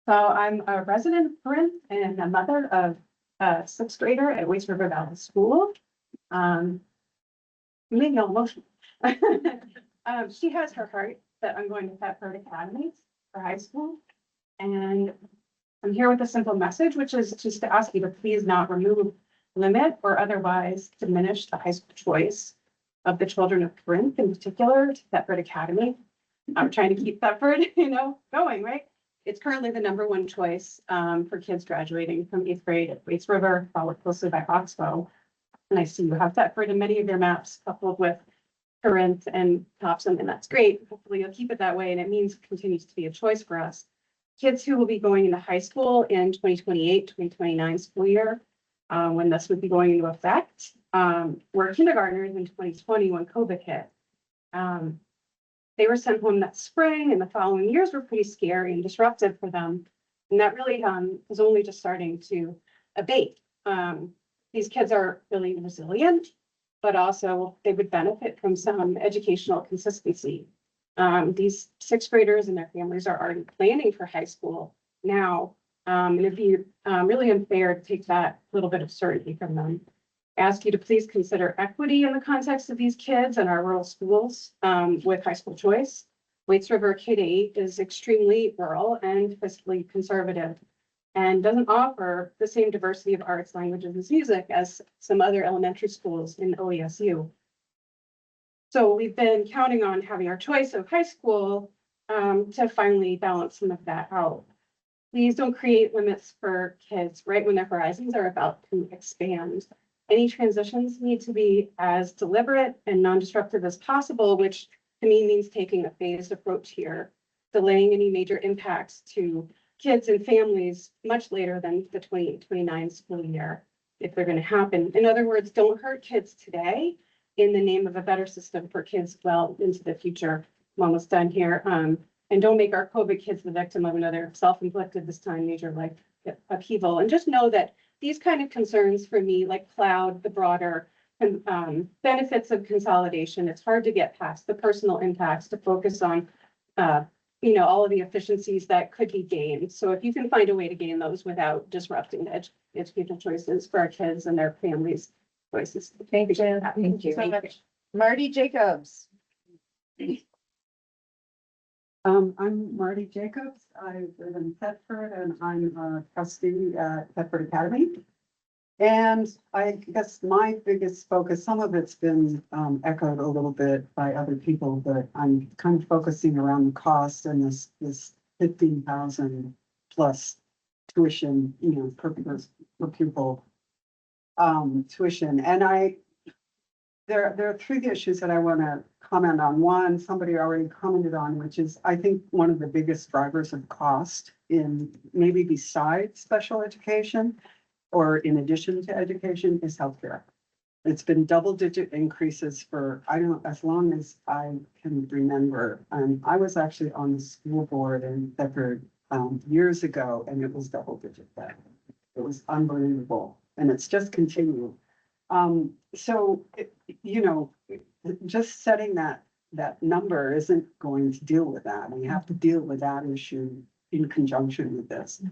I'm a resident of Corinth and a mother of a sixth grader at Waste River Valley School. Maybe I'll emotional. She has her heart that I'm going to Thetford Academy for high school. And I'm here with a simple message, which is just to ask you to please not remove, limit, or otherwise diminish the high school choice of the children of Corinth, in particular, to Thetford Academy. I'm trying to keep Thetford, going, right? It's currently the #1 choice for kids graduating from 8th grade at Waste River, followed closely by OXBOW. And I see you have Thetford in many of your maps, coupled with Corinth and Thompson, and that's great. Hopefully you'll keep it that way, and it means it continues to be a choice for us. Kids who will be going into high school in 2028, 2029 school year, when this would be going into effect, were kindergartners in 2020 when COVID hit. They were sent home that spring, and the following years were pretty scary and disruptive for them. And that really was only just starting to abate. These kids are really resilient, but also they would benefit from some educational consistency. These sixth graders and their families are already planning for high school now. And it'd be really unfair to take that little bit of certainty from them. Ask you to please consider equity in the context of these kids and our rural schools with high school choice. Waits River K-8 is extremely rural and fiscally conservative and doesn't offer the same diversity of arts, languages, and music as some other elementary schools in OESU. So we've been counting on having our choice of high school to finally balance some of that out. Please don't create limits for kids right when their horizons are about to expand. Any transitions need to be as deliberate and non-disruptive as possible, which to me means taking a phased approach here, delaying any major impacts to kids and families much later than the 2029 school year, if they're going to happen. In other words, don't hurt kids today in the name of a better system for kids well into the future. I'm almost done here. And don't make our COVID kids the victim of another self-inflicted, this time, major life upheaval. And just know that these kind of concerns for me, like cloud the broader benefits of consolidation. It's hard to get past the personal impacts to focus on, all of the efficiencies that could be gained. So if you can find a way to gain those without disrupting the educational choices for our kids and their families' choices. Thank you. Thank you so much. Marty Jacobs. I'm Marty Jacobs. I live in Thetford and I'm a trustee at Thetford Academy. And I guess my biggest focus, some of it's been echoed a little bit by other people, but I'm kind of focusing around the cost and this 15,000 plus tuition, per pupil tuition. And there are three issues that I want to comment on. One, somebody already commented on, which is, I think, one of the biggest drivers of cost in maybe besides special education or in addition to education is healthcare. It's been double-digit increases for, as long as I can remember. I was actually on the school board in Thetford years ago, and it was double-digit then. It was unbelievable, and it's just continued. So, just setting that number isn't going to deal with that. We have to deal with that issue in conjunction with this.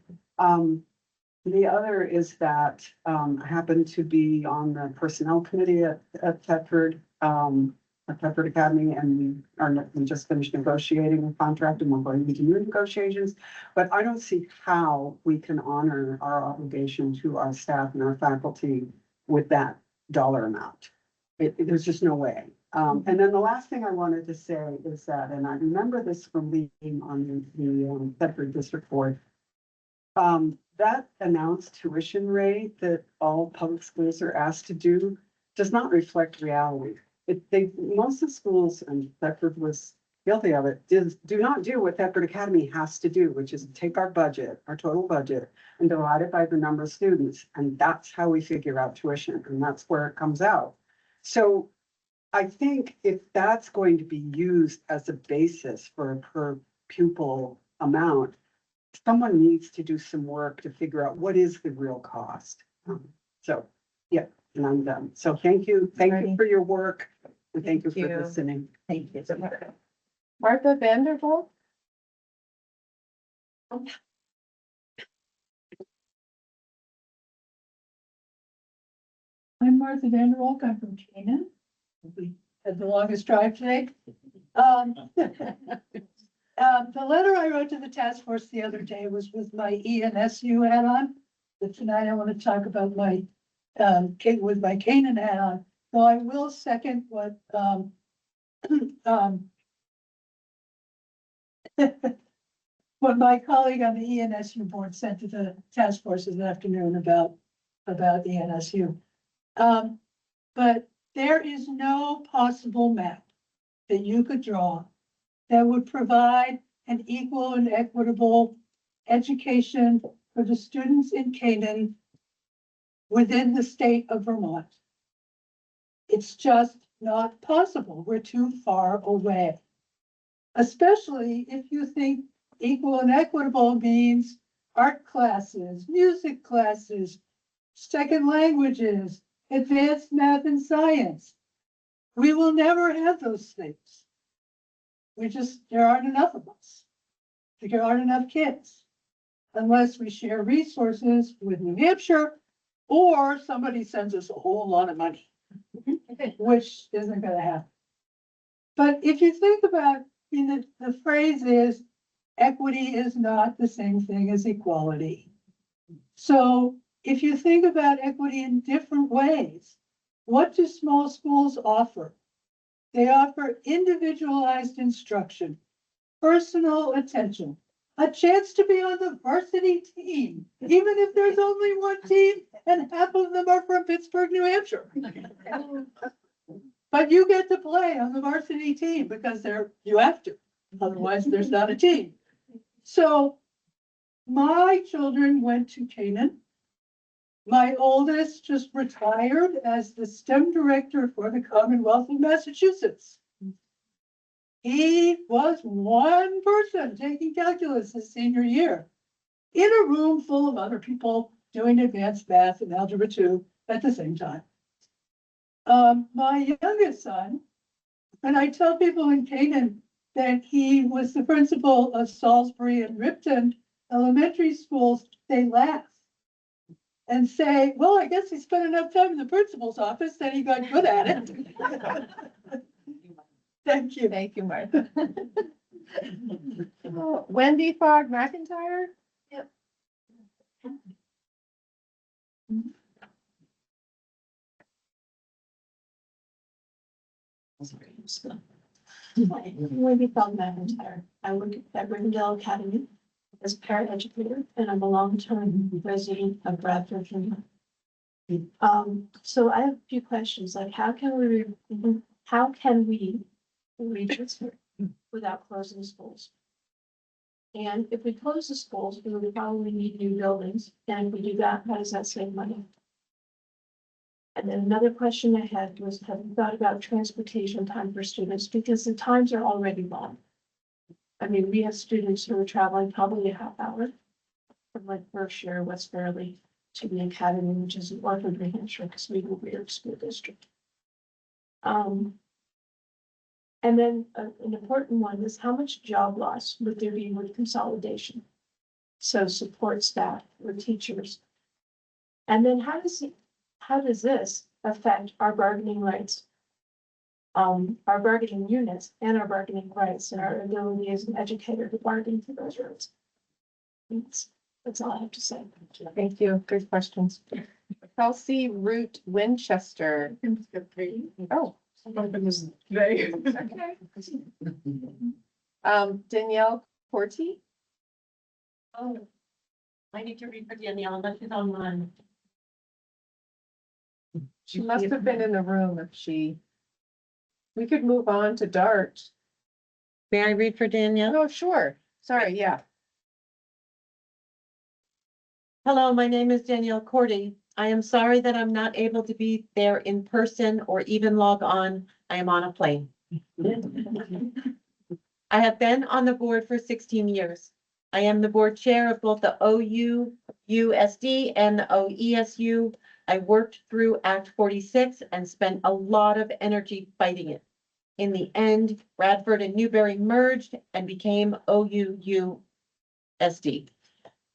The other is that, I happen to be on the personnel committee at Thetford Academy, and we just finished negotiating a contract and we're going to do negotiations. But I don't see how we can honor our obligation to our staff and our faculty with that dollar amount. There's just no way. And then the last thing I wanted to say is that, and I remember this from being on the Thetford District Board, that announced tuition rate that all public schools are asked to do does not reflect reality. Most of the schools, and Thetford was guilty of it, do not do what Thetford Academy has to do, which is take our budget, our total budget, and divide it by the number of students. And that's how we figure out tuition, and that's where it comes out. So I think if that's going to be used as a basis for a per pupil amount, someone needs to do some work to figure out what is the real cost. So, yeah, and I'm done. So thank you for your work, and thank you for listening. Thank you. Martha Vanderbilt? I'm Martha Vanderwalk. I'm from Canaan. We had the longest drive today. The letter I wrote to the task force the other day was with my ENSU hat on. But tonight I want to talk about my, with my Canaan hat on. So I will second what, what my colleague on the ENSU board sent to the task force this afternoon about ENSU. But there is no possible map that you could draw that would provide an equal and equitable education for the students in Canaan within the state of Vermont. It's just not possible. We're too far away. Especially if you think equal and equitable means art classes, music classes, second languages, advanced math and science. We will never have those things. There aren't enough of us. There aren't enough kids. Unless we share resources with New Hampshire, or somebody sends us a whole lot of money, which isn't gonna happen. But if you think about, the phrase is, equity is not the same thing as equality. So if you think about equity in different ways, what do small schools offer? They offer individualized instruction, personal attention, a chance to be on the varsity team, even if there's only one team and half of them are from Pittsburgh, New Hampshire. But you get to play on the varsity team because you have to, otherwise there's not a team. So my children went to Canaan. My oldest just retired as the STEM director for the Commonwealth of Massachusetts. He was one person taking calculus his senior year in a room full of other people doing advanced math and algebra 2 at the same time. My youngest son, and I tell people in Canaan that he was the principal of Salisbury and Ripton elementary schools, they laugh and say, well, I guess he spent enough time in the principal's office that he got good at it. Thank you. Thank you, Martha. Wendy Fogg McIntyre? Yep. Wendy Fogg McIntyre. I work at Rivendell Academy as a paraeducator, and I'm a long-term resident of Bradford, Virginia. So I have a few questions, like how can we redistrict without closing schools? And if we close the schools, we would probably need new buildings, and if we do that, how does that save money? And then another question I had was, have you thought about transportation time for students? Because the times are already long. I mean, we have students who are traveling probably a half hour from like Berkshire, West Fairleigh to the academy, which is in Orford, New Hampshire, because we were a school district. And then an important one is how much job loss would there be with consolidation? So support staff or teachers. And then how does this affect our bargaining rights? Our bargaining units and our bargaining rights and our ability as an educator to bargain for those rights. That's all I have to say. Thank you. Good questions. Kelsey Root Winchester. Oh. Okay. Danielle Corti. Oh, I need to read for Danielle, unless she's online. She must have been in the room if she. We could move on to Dart. May I read for Danielle? Oh, sure. Sorry, yeah. Hello, my name is Danielle Cordy. I am sorry that I'm not able to be there in person or even log on. I am on a plane. I have been on the board for 16 years. I am the board chair of both the OUSD and the OESU. I worked through Act 46 and spent a lot of energy fighting it. In the end, Bradford and Newbury merged and became OUUSD.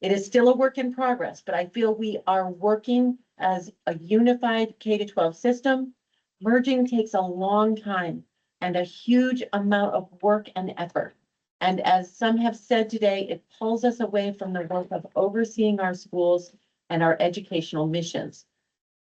It is still a work in progress, but I feel we are working as a unified K-12 system. Merging takes a long time and a huge amount of work and effort. And as some have said today, it pulls us away from the work of overseeing our schools and our educational missions.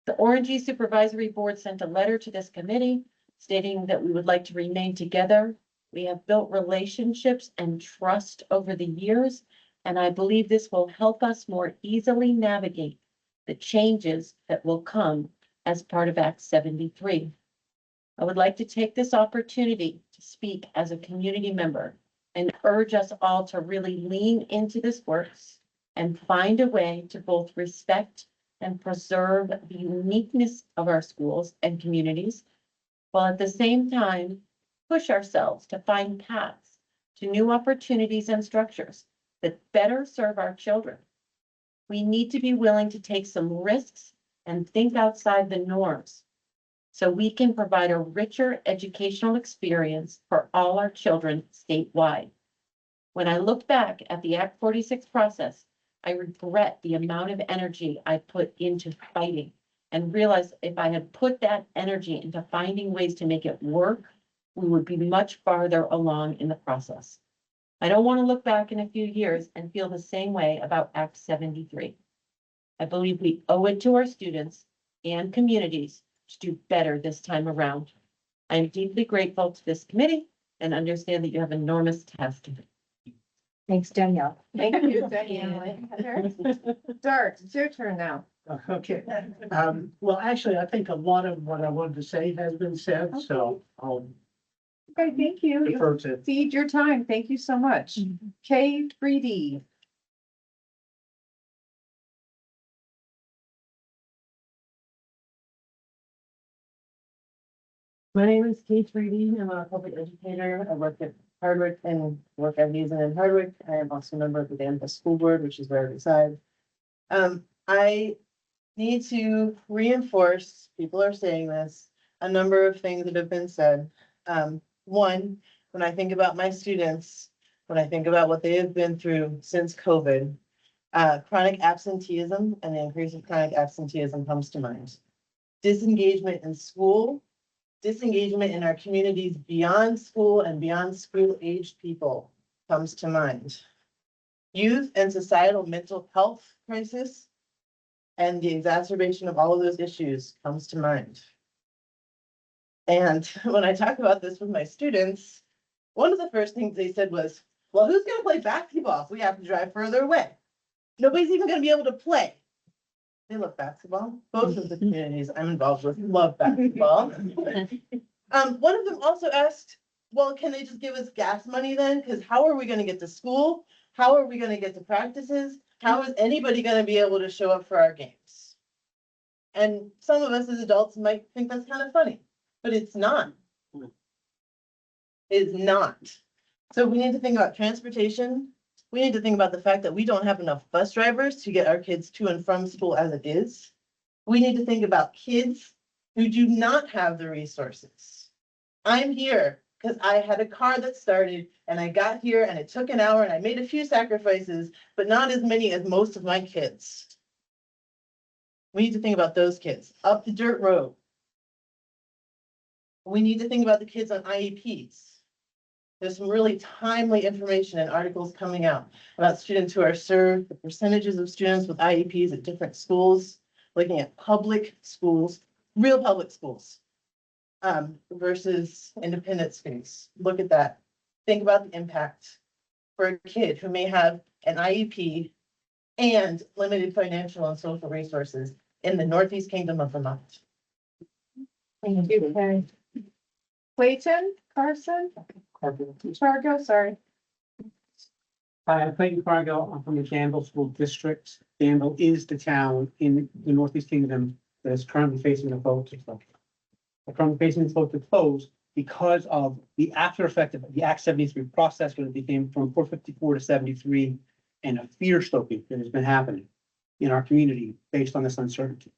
The Orangey Supervisory Board sent a letter to this committee stating that we would like to remain together. We have built relationships and trust over the years, and I believe this will help us more easily navigate the changes that will come as part of Act 73. I would like to take this opportunity to speak as a community member and urge us all to really lean into this work and find a way to both respect and preserve the uniqueness of our schools and communities, while at the same time push ourselves to find paths to new opportunities and structures that better serve our children. We need to be willing to take some risks and think outside the norms so we can provide a richer educational experience for all our children statewide. When I look back at the Act 46 process, I regret the amount of energy I put into fighting and realize if I had put that energy into finding ways to make it work, we would be much farther along in the process. I don't want to look back in a few years and feel the same way about Act 73. I believe we owe it to our students and communities to do better this time around. I am deeply grateful to this committee and understand that you have enormous task. Thanks, Danielle. Thank you, Danielle. Heather? Dart, it's your turn now. Okay, well, actually, I think a lot of what I wanted to say has been said, so I'll Okay, thank you. You defer to. cede your time. Thank you so much. Kay 3D. My name is Kate Reedy. I'm a public educator. I work at Hardwick and work at Hazen and Hardwick. I am also a member of the Danville School Board, which is where I reside. I need to reinforce, people are saying this, a number of things that have been said. One, when I think about my students, when I think about what they have been through since COVID, chronic absenteeism and the increase of chronic absenteeism comes to mind. Disengagement in school, disengagement in our communities beyond school and beyond school-aged people comes to mind. Youth and societal mental health crisis and the exacerbation of all of those issues comes to mind. And when I talk about this with my students, one of the first things they said was, well, who's going to play basketball if we have to drive further away? Nobody's even going to be able to play. They love basketball. Both of the communities I'm involved with love basketball. One of them also asked, well, can they just give us gas money then? Because how are we going to get to school? How are we going to get to practices? How is anybody going to be able to show up for our games? And some of us as adults might think that's kind of funny, but it's not. It's not. So we need to think about transportation, we need to think about the fact that we don't have enough bus drivers to get our kids to and from school as it is. We need to think about kids who do not have the resources. I'm here because I had a car that started and I got here and it took an hour and I made a few sacrifices, but not as many as most of my kids. We need to think about those kids up the dirt road. We need to think about the kids on IEPs. There's some really timely information and articles coming out about students who are served, the percentages of students with IEPs at different schools, looking at public schools, real public schools, versus independent schools. Look at that. Think about the impact for a kid who may have an IEP and limited financial and social resources in the Northeast Kingdom of Vermont. Thank you, Carrie. Clayton, Carson, Fargo, sorry. Hi, I'm Clayton Fargo. I'm from the Danville School District. Danville is the town in the Northeast Kingdom that is currently facing a vote to close. We're currently facing this vote to close because of the after effect of the Act 73 process when it became from 454 to 73 and a fear stoking that has been happening in our community based on this uncertainty.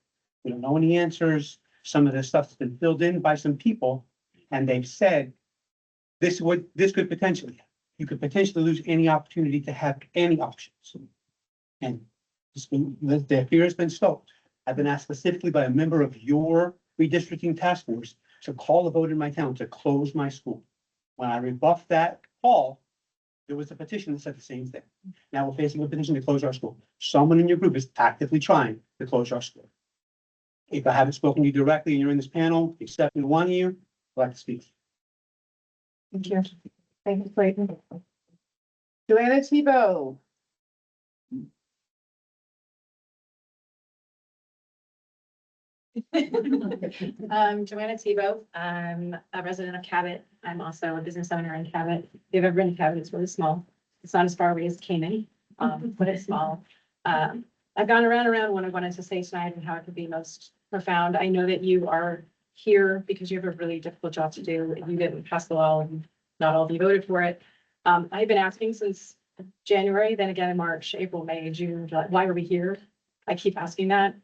We don't know any answers. Some of this stuff has been filled in by some people, and they've said this could potentially happen. You could potentially lose any opportunity to have any options. And the fear has been stoked. I've been asked specifically by a member of your redistricting task force to call a vote in my town to close my school. When I rebuffed that call, there was a petition that said the same thing. Now we're facing a petition to close our school. Someone in your group is actively trying to close our school. If I haven't spoken to you directly and you're in this panel, except in one year, I'd like to speak. Thank you. Thank you, Clayton. Joanna Tebow. Joanna Tebow. I'm a resident of Cabot. I'm also a business owner in Cabot. If you've ever been to Cabot, it's really small. It's not as far away as Canaan, but it's small. I've gone around what I wanted to say tonight and how it could be most profound. I know that you are here because you have a really difficult job to do. You didn't pass the law and not all of you voted for it. I've been asking since January, then again in March, April, May, June, July, why are we here? I keep asking that.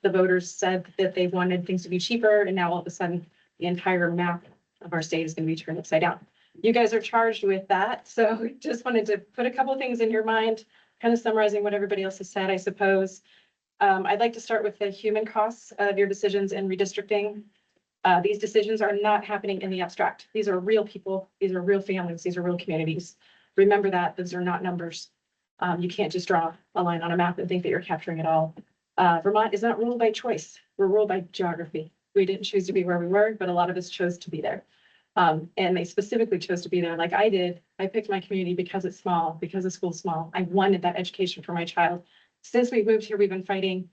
The voters said that they wanted things to be cheaper, and now all of a sudden, the entire map of our state is going to be turned upside down. You guys are charged with that, so just wanted to put a couple of things in your mind, kind of summarizing what everybody else has said, I suppose. I'd like to start with the human costs of your decisions in redistricting. These decisions are not happening in the abstract. These are real people. These are real families. These are real communities. Remember that those are not numbers. You can't just draw a line on a map and think that you're capturing it all. Vermont is not ruled by choice. We're ruled by geography. We didn't choose to be where we were, but a lot of us chose to be there. And they specifically chose to be there like I did. I picked my community because it's small, because the school's small. I wanted that education for my child. Since we moved here, we've been fighting.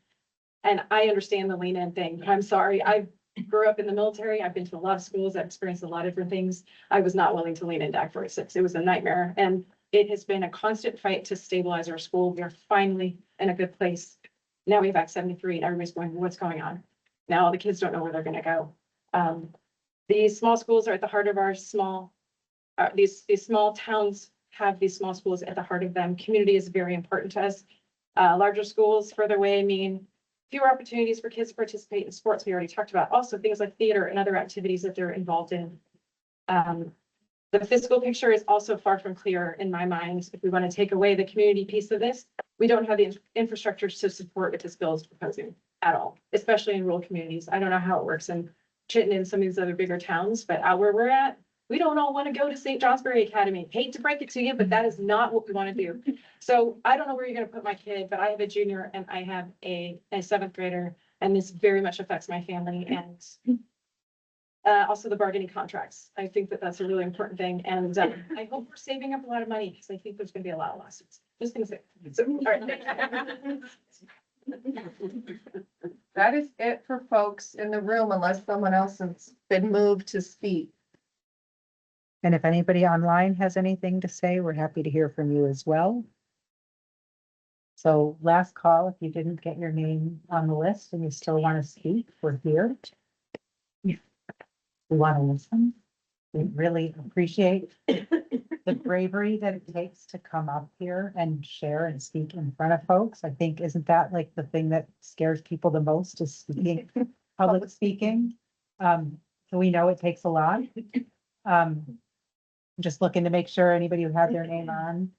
And I understand the lean in thing, but I'm sorry. I grew up in the military. I've been to a lot of schools. I've experienced a lot of different things. I was not willing to lean into Act 46. It was a nightmare. And it has been a constant fight to stabilize our school. We are finally in a good place. Now we have Act 73 and everybody's going, what's going on? Now all the kids don't know where they're going to go. These small schools are at the heart of our these small towns have these small schools at the heart of them. Community is very important to us. Larger schools further away mean fewer opportunities for kids to participate in sports we already talked about. Also things like theater and other activities that they're involved in. The fiscal picture is also far from clear in my mind. If we want to take away the community piece of this, we don't have the infrastructure to support what this bill is proposing at all, especially in rural communities. I don't know how it works in Chittenden and some of these other bigger towns, but out where we're at, we don't all want to go to St. Johnsbury Academy. Hate to break it to you, but that is not what we want to do. So I don't know where you're going to put my kid, but I have a junior and I have a 7th grader, and this very much affects my family and also the bargaining contracts. I think that that's a really important thing. And I hope we're saving up a lot of money because I think there's going to be a lot of lawsuits. Just going to say. So, all right. That is it for folks in the room unless someone else has been moved to speak. And if anybody online has anything to say, we're happy to hear from you as well. So last call, if you didn't get your name on the list and you still want to speak, we're here. We want to listen. We really appreciate the bravery that it takes to come up here and share and speak in front of folks. I think, isn't that like the thing that scares people the most is speaking, public speaking? So we know it takes a lot. Just looking to make sure anybody who had their name on,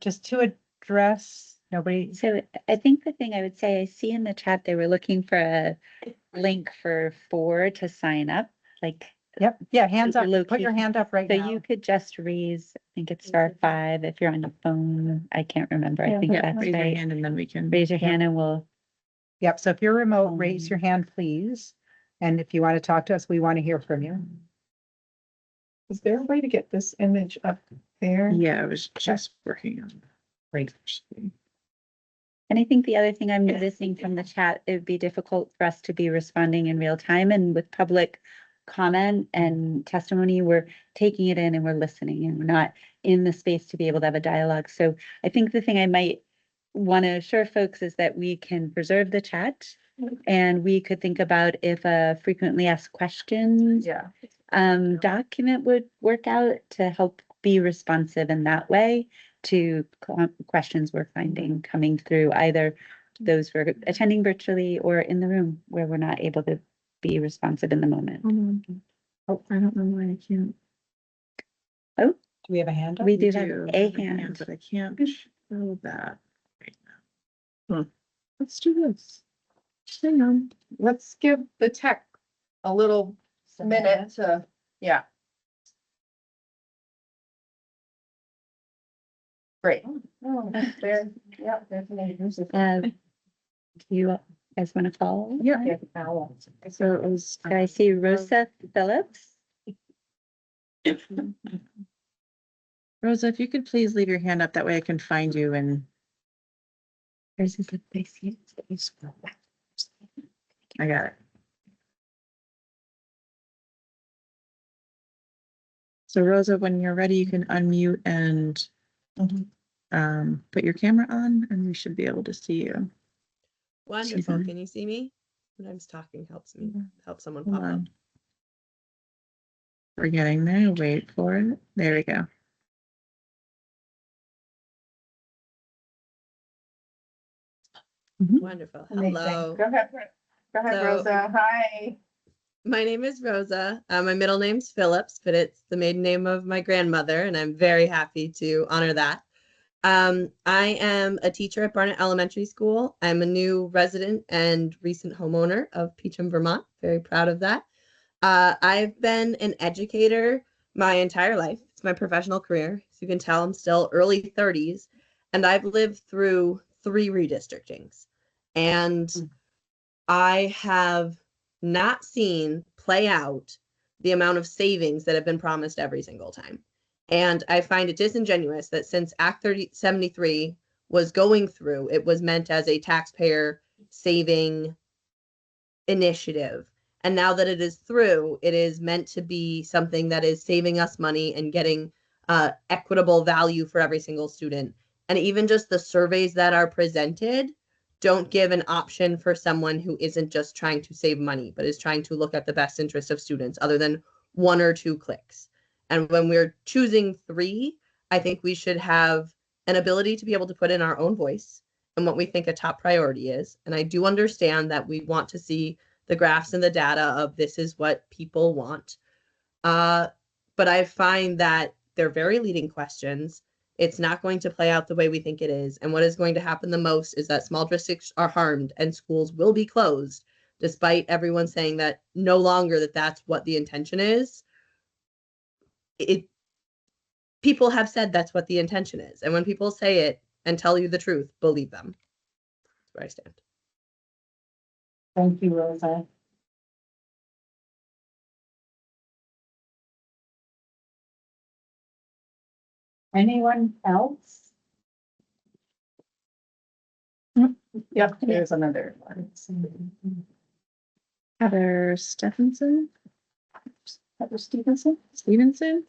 just to address, nobody, So I think the thing I would say, I see in the chat, they were looking for a link for 4 to sign up, like. yep, yeah, hands up, Low put your key. hand up right So now. you could just raise, I think it's *5 if you're on the phone. I can't remember. I think that's Raise your right. hand and then we can. Raise your hand and we'll, Yep, so if you're remote, raise your hand, please. And if you want to talk to us, we want to hear from you. Is there a way to get this image up there? Yeah, I was just working on. Right. and I think the other thing I'm noticing from the chat, it would be difficult for us to be responding in real time, and with public comment and testimony, we're taking it in and we're listening, and we're not in the space to be able to have a dialogue. So I think the thing I might want to assure folks is that we can preserve the chat, and we could think about if a frequently asked questions Yeah. document would work out to help be responsive in that way to questions we're finding coming through, either those who are attending virtually or in the room where we're not able to be responsive in the moment. Oh, I don't know why I can't. Oh, Do we have a hand up? we do have a hand. But I can't show that right now. Let's do this. Hang on. Let's give the tech a little minute to, yeah. Great. Oh, there, yeah, there's an Do you guys want to follow? Yeah. So it was. I see Rosa Phillips. Rosa, if you could please leave your hand up, that way I can find you and. Hers is a face. I got it. So Rosa, when you're ready, you can unmute and put your camera on and we should be able to see you. Wonderful. Mhm. Can you see me? Sometimes talking helps me, help someone Hold pop up. on. We're getting there. Wait for it. There we go. Wonderful. amazing. Hello. Go ahead, So- Rosa. Hi. My name is Rosa. My middle name's Phillips, but it's the maiden name of my grandmother, and I'm very happy to honor that. I am a teacher at Barnett Elementary School. I'm a new resident and recent homeowner of Peacham, Vermont. Very proud of that. I've been an educator my entire life. It's my professional career. As you can tell, I'm still early 30s, and I've lived through 3 redistrictings. And I have not seen play out the amount of savings that have been promised every single time. And I find it disingenuous that since Act 73 was going through, it was meant as a taxpayer saving initiative. And now that it is through, it is meant to be something that is saving us money and getting equitable value for every single student. And even just the surveys that are presented don't give an option for someone who isn't just trying to save money, but is trying to look at the best interest of students other than 1 or 2 clicks. And when we're choosing 3, I think we should have an ability to be able to put in our own voice and what we think a top priority is. And I do understand that we want to see the graphs and the data of this is what people want. But I find that they're very leading questions. It's not going to play out the way we think it is. And what is going to happen the most is that small districts are harmed and schools will be closed, despite everyone saying that no longer that that's what the intention is. People have said that's what the intention is. And when people say it and tell you the truth, believe them. That's where I stand. Thank you, Rosa. Anyone else? Yep, there's another one. Heather Stephenson. Heather Stevenson? Stevenson.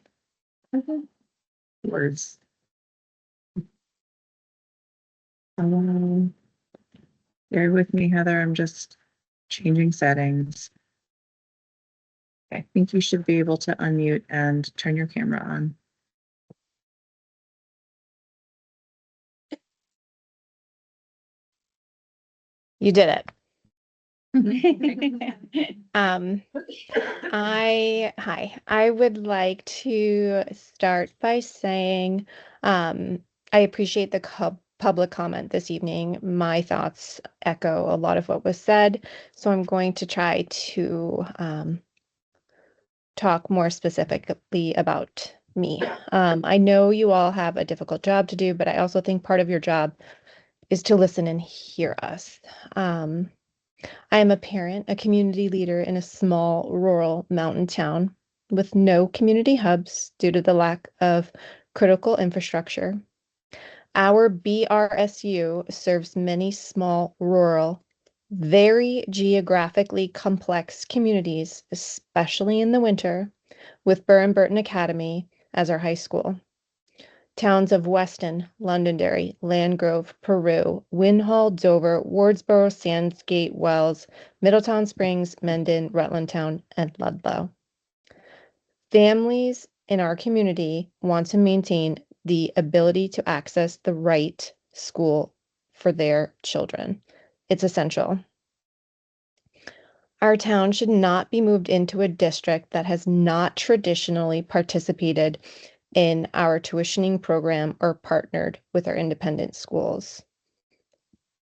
Okay. Words. Bear with me, Heather. I'm just changing settings. I think you should be able to unmute and turn your camera on. You did it. I would like to start by saying, I appreciate the public comment this evening. My thoughts echo a lot of what was said, so I'm going to try to talk more specifically about me. I know you all have a difficult job to do, but I also think part of your job is to listen and hear us. I am a parent, a community leader in a small rural mountain town with no community hubs due to the lack of critical infrastructure. Our BRSU serves many small rural, very geographically complex communities, especially in the winter, with Burr and Burton Academy as our high school. Towns of Weston, Londonderry, Landgrove, Peru, Winhall, Dover, Wardsboro, Sandsgate, Wells, Middletown Springs, Mendon, Rutlandtown, and Ludlow. Families in our community want to maintain the ability to access the right school for their children. It's essential. Our town should not be moved into a district that has not traditionally participated in our tuitioning program or partnered with our independent schools.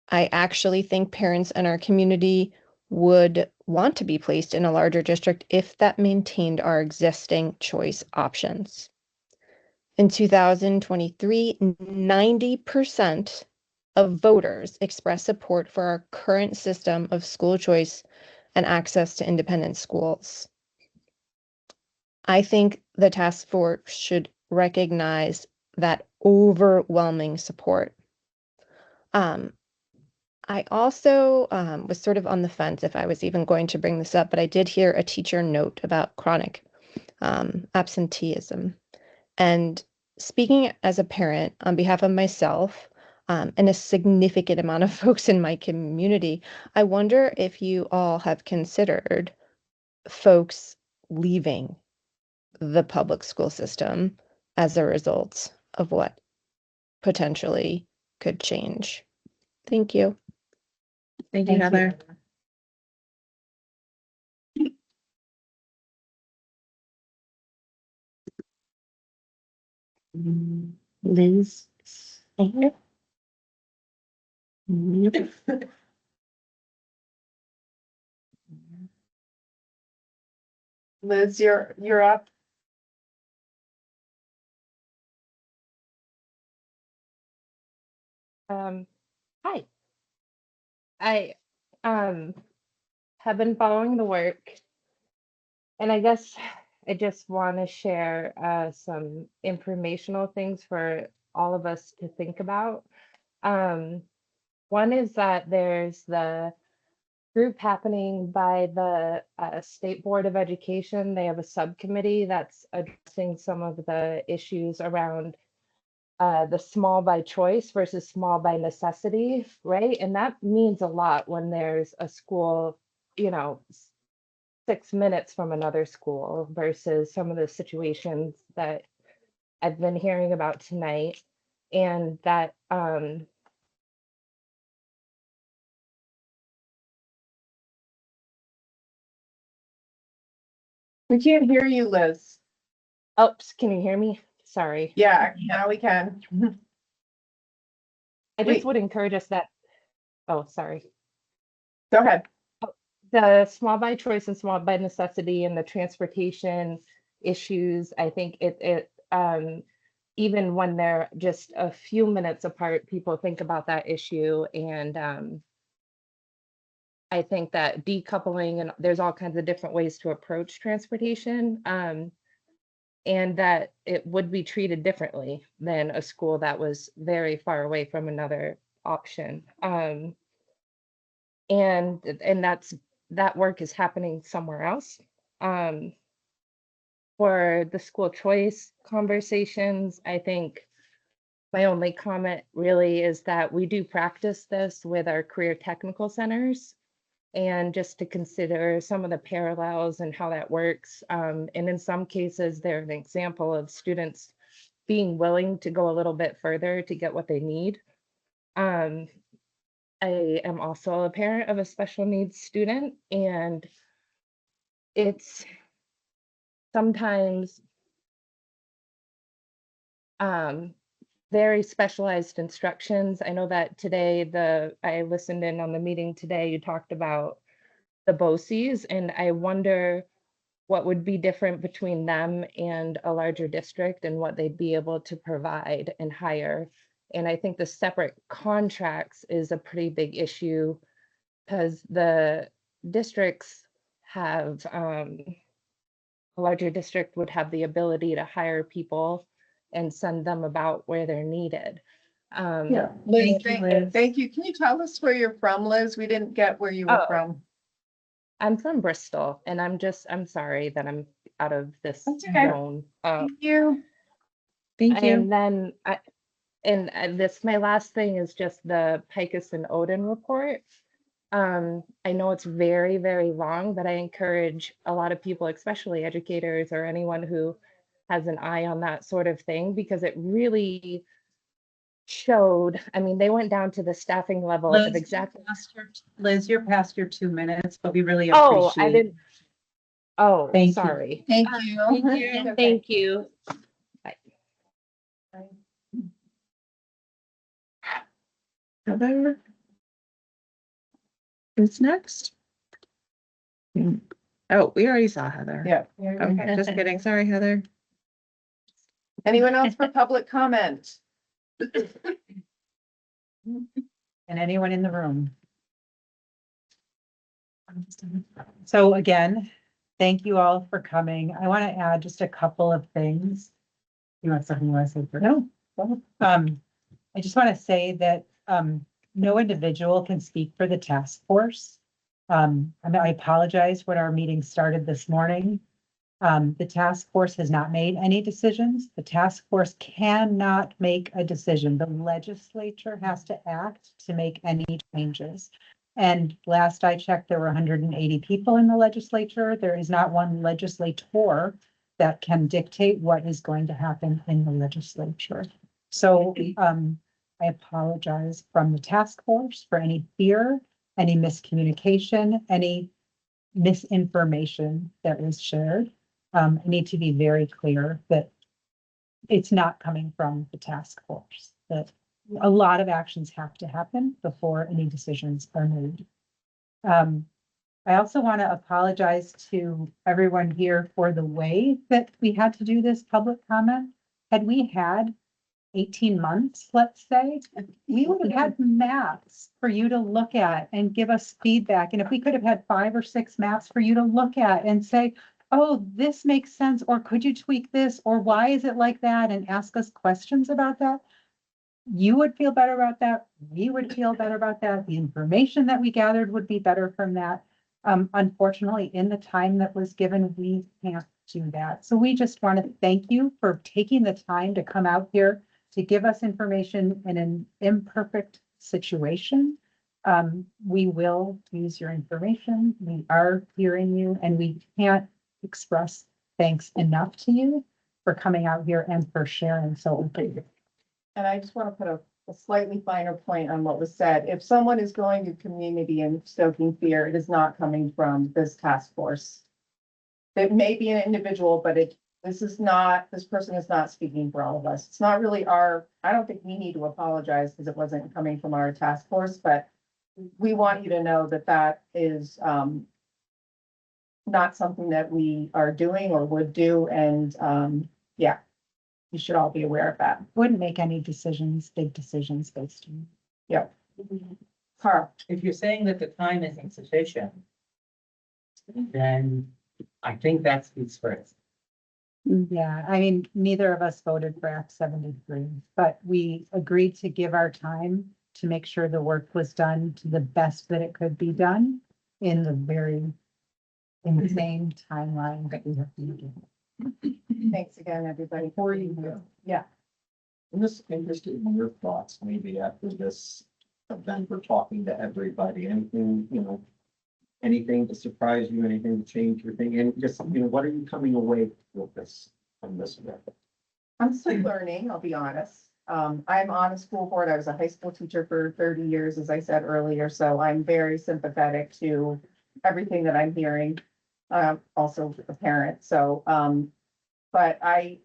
I actually think parents in our community would want to be placed in a larger district if that maintained our existing choice options. In 2023, 90% of voters expressed support for our current system of school choice and access to independent schools. I think the task force should recognize that overwhelming support. I also was sort of on the fence if I was even going to bring this up, but I did hear a teacher note about chronic absenteeism. And speaking as a parent on behalf of myself and a significant amount of folks in my community, I wonder if you all have considered folks leaving the public school system as a result of what potentially could change. Thank you. Thank you, Heather. Liz. Yep. Liz, you're up. Hi. I have been following the work, and I guess I just want to share some informational things for all of us to think about. One is that there's the group happening by the State Board of Education. They have a subcommittee that's addressing some of the issues around the small by choice versus small by necessity, right? And that means a lot when there's a school, 6 minutes from another school versus some of the situations that I've been hearing about tonight. And that We can't hear you, Liz. oops, can you hear me? Sorry. Yeah, now we can. I just would encourage us that, oh, sorry. Go ahead. The small by choice and small by necessity and the transportation issues, I think even when they're just a few minutes apart, people think about that issue. And I think that decoupling, and there's all kinds of different ways to approach transportation, and that it would be treated differently than a school that was very far away from another option. And that work is happening somewhere else. For the school choice conversations, I think my only comment really is that we do practice this with our career technical centers, and just to consider some of the parallels and how that works. And in some cases, they're an example of students being willing to go a little bit further to get what they need. I am also a parent of a special needs student, and it's sometimes very specialized instructions. I know that today I listened in on the meeting today, you talked about the BOCES, and I wonder what would be different between them and a larger district and what they'd be able to provide and hire. And I think the separate contracts is a pretty big issue because the districts have, a larger district would have the ability to hire people and send them about where they're needed. Yeah, Liz, Thank you, Liz. thank you. Can you tell us where you're from, Liz? We didn't get where you were Oh. from. I'm from Bristol, and I'm sorry that I'm out of this That's okay. zone. Thank you. Thank you. And then this, my last thing is just the Picus and Odin report. I know it's very, very long, but I encourage a lot of people, especially educators or anyone who has an eye on that sort of thing, because it really showed, I mean, they went down to the staffing level of exactly. Liz, you're past your 2 minutes, but we really Oh, appreciate. I didn't. Oh, Thank you. sorry. Thank you. Thank you. Thank you. Heather? Who's next? Oh, we already saw Heather. Yeah. Okay, just kidding. Sorry, Heather. Anyone else for public comment? And anyone in the room. So again, thank you all for coming. I want to add just a couple of things. You want something you want to say first? No. I just want to say that no individual can speak for the task force. I apologize when our meeting started this morning. The task force has not made any decisions. The task force cannot make a decision. The legislature has to act to make any changes. And last I checked, there were 180 people in the legislature. There is not one legislator that can dictate what is going to happen in the legislature. So I apologize from the task force for any fear, any miscommunication, any misinformation that was shared. I need to be very clear that it's not coming from the task force, that a lot of actions have to happen before any decisions are made. I also want to apologize to everyone here for the way that we had to do this public comment. Had we had 18 months, let's say, we would have had maps for you to look at and give us feedback. And if we could have had 5 or 6 maps for you to look at and say, oh, this makes sense, or could you tweak this, or why is it like that, and ask us questions about that, you would feel better about that. We would feel better about that. The information that we gathered would be better from that. Unfortunately, in the time that was given, we can't do that. So we just want to thank you for taking the time to come out here to give us information in an imperfect situation. We will use your information. We are hearing you, and we can't express thanks enough to you for coming out here and for sharing so openly. And I just want to put a slightly finer point on what was said. If someone is going to community and stoking fear, it is not coming from this task force. It may be an individual, but this person is not speaking for all of us. It's not really I don't think we need to apologize because it wasn't coming from our task force, but we want you to know that that is not something that we are doing or would do. And yeah, you should all be aware of that. Wouldn't make any big decisions based on. Yeah. Carl. If you're saying that the time isn't sufficient, then I think that speaks for it. Yeah, I mean, neither of us voted for Act 73, but we agreed to give our time to make sure the work was done to the best that it could be done in the same timeline that we have to do. Thanks again, everybody. Before you go, Yeah. I'm just interested in your thoughts, maybe after this event, we're talking to everybody, anything, anything to surprise you, anything to change your thinking, and just, what are you coming away with this, from this event? I'm still learning, I'll be honest. I'm on a school board. I was a high school teacher for 30 years, as I said earlier, so I'm very sympathetic to everything that I'm hearing. Also a parent, so, but I'm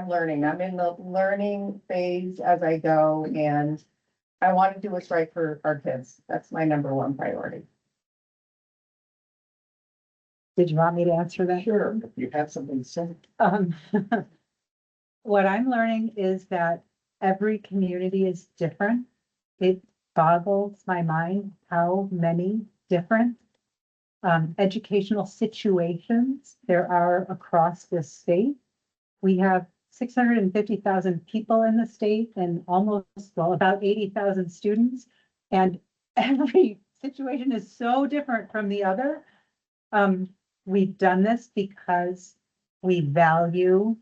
learning. I'm in the learning phase as I go, and I want to do what's right for our kids. That's my number one priority. Did you want me to answer that? Sure, if you have something to say. Um, what I'm learning is that every community is different. It boggles my mind how many different educational situations there are across this state. We have 650,000 people in the state and about 80,000 students. And every situation is so different from the other. We've done this because we value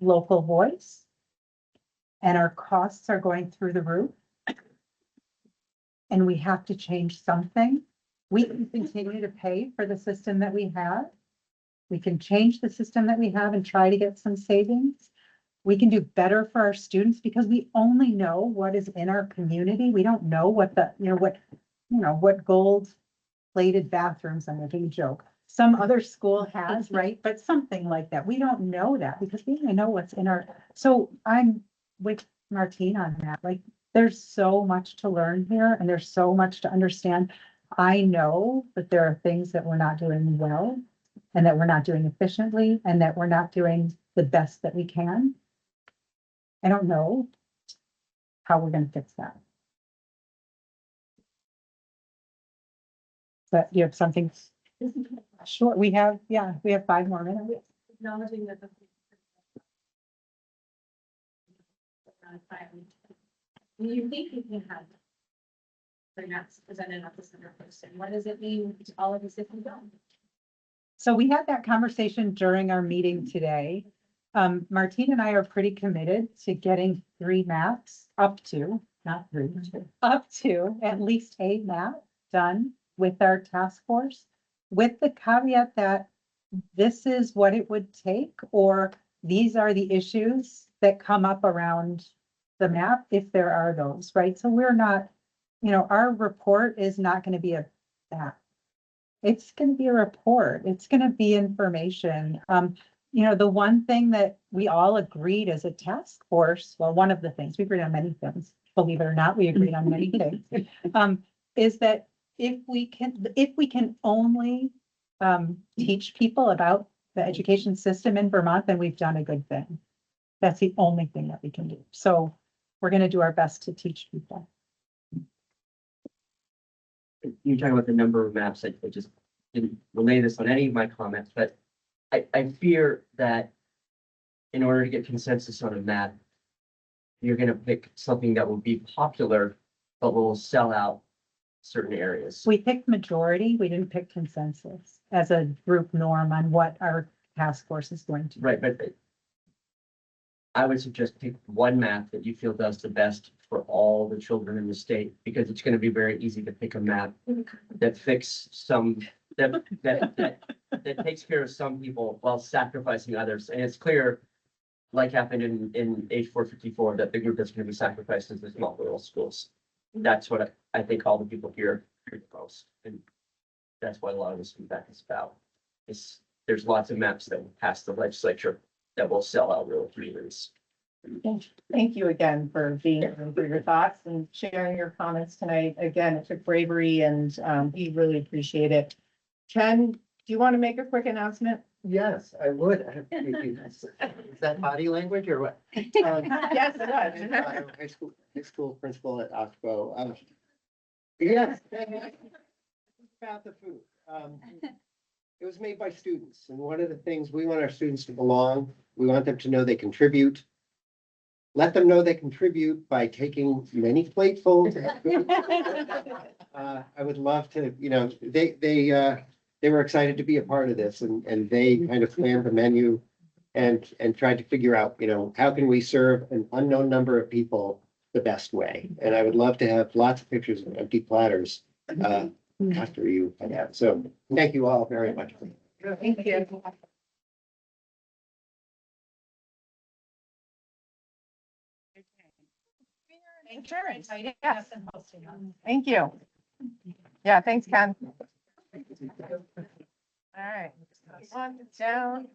local voice, and our costs are going through the roof. And we have to change something. We can continue to pay for the system that we have. We can change the system that we have and try to get some savings. We can do better for our students because we only know what is in our community. We don't know what what gold plated bathrooms, I'm making a joke, some other school has, right? But something like that. We don't know that because we only know what's in our, so I'm with Martine on that. Like, there's so much to learn here and there's so much to understand. I know that there are things that we're not doing well and that we're not doing efficiently and that we're not doing the best that we can. I don't know how we're going to fix that. But you have something short. We have 5 more minutes. Acknowledging that the. You think you can have. Bring that presented at the center person. What does it mean to all of us if we don't? So we had that conversation during our meeting today. Martine and I are pretty committed to getting 3 maps up to, not 3, up to at least a map done with our task force, with the caveat that this is what it would take, or these are the issues that come up around the map, if there are those, right? So we're not, our report is not going to be a map. It's going to be a report. It's going to be information. The one thing that we all agreed as a task force, well, one of the things, we agreed on many things, believe it or not, we agreed on many things, is that if we can only teach people about the education system in Vermont, then we've done a good thing. That's the only thing that we can do. So we're going to do our best to teach people. You're talking about the number of maps. I just didn't relay this on any of my comments, but I fear that in order to get consensus on a map, you're going to pick something that will be popular, but will sell out certain areas. We picked majority. We didn't pick consensus as a group norm on what our task force is going to do. Right, but I would suggest pick one map that you feel does the best for all the children in the state, because it's going to be very easy to pick a map that that takes care of some people while sacrificing others. And it's clear, like happened in H454, that the group that's going to be sacrificed is the small rural schools. That's what I think all the people here hear the most, and that's what a lot of this feedback is about. There's lots of maps that will pass the legislature that will sell out rural communities. Thank you again for being here and for your thoughts and sharing your comments tonight. Again, it took bravery and we really appreciate it. Ken, do you want to make a quick announcement? Yes, I would. Is that body language or what? Yes, it does. High school principal at OXBOW. Yes. About the food. It was made by students, and one of the things we want our students to belong, we want them to know they contribute. Let them know they contribute by taking many platefuls. I would love to, they were excited to be a part of this, and they kind of planned the menu and tried to figure out, how can we serve an unknown number of people the best way? And I would love to have lots of pictures of empty platters after you. So thank you all very much. Thank you. Insurance, yes. Thank you. Yeah, thanks, Ken. All right. One down.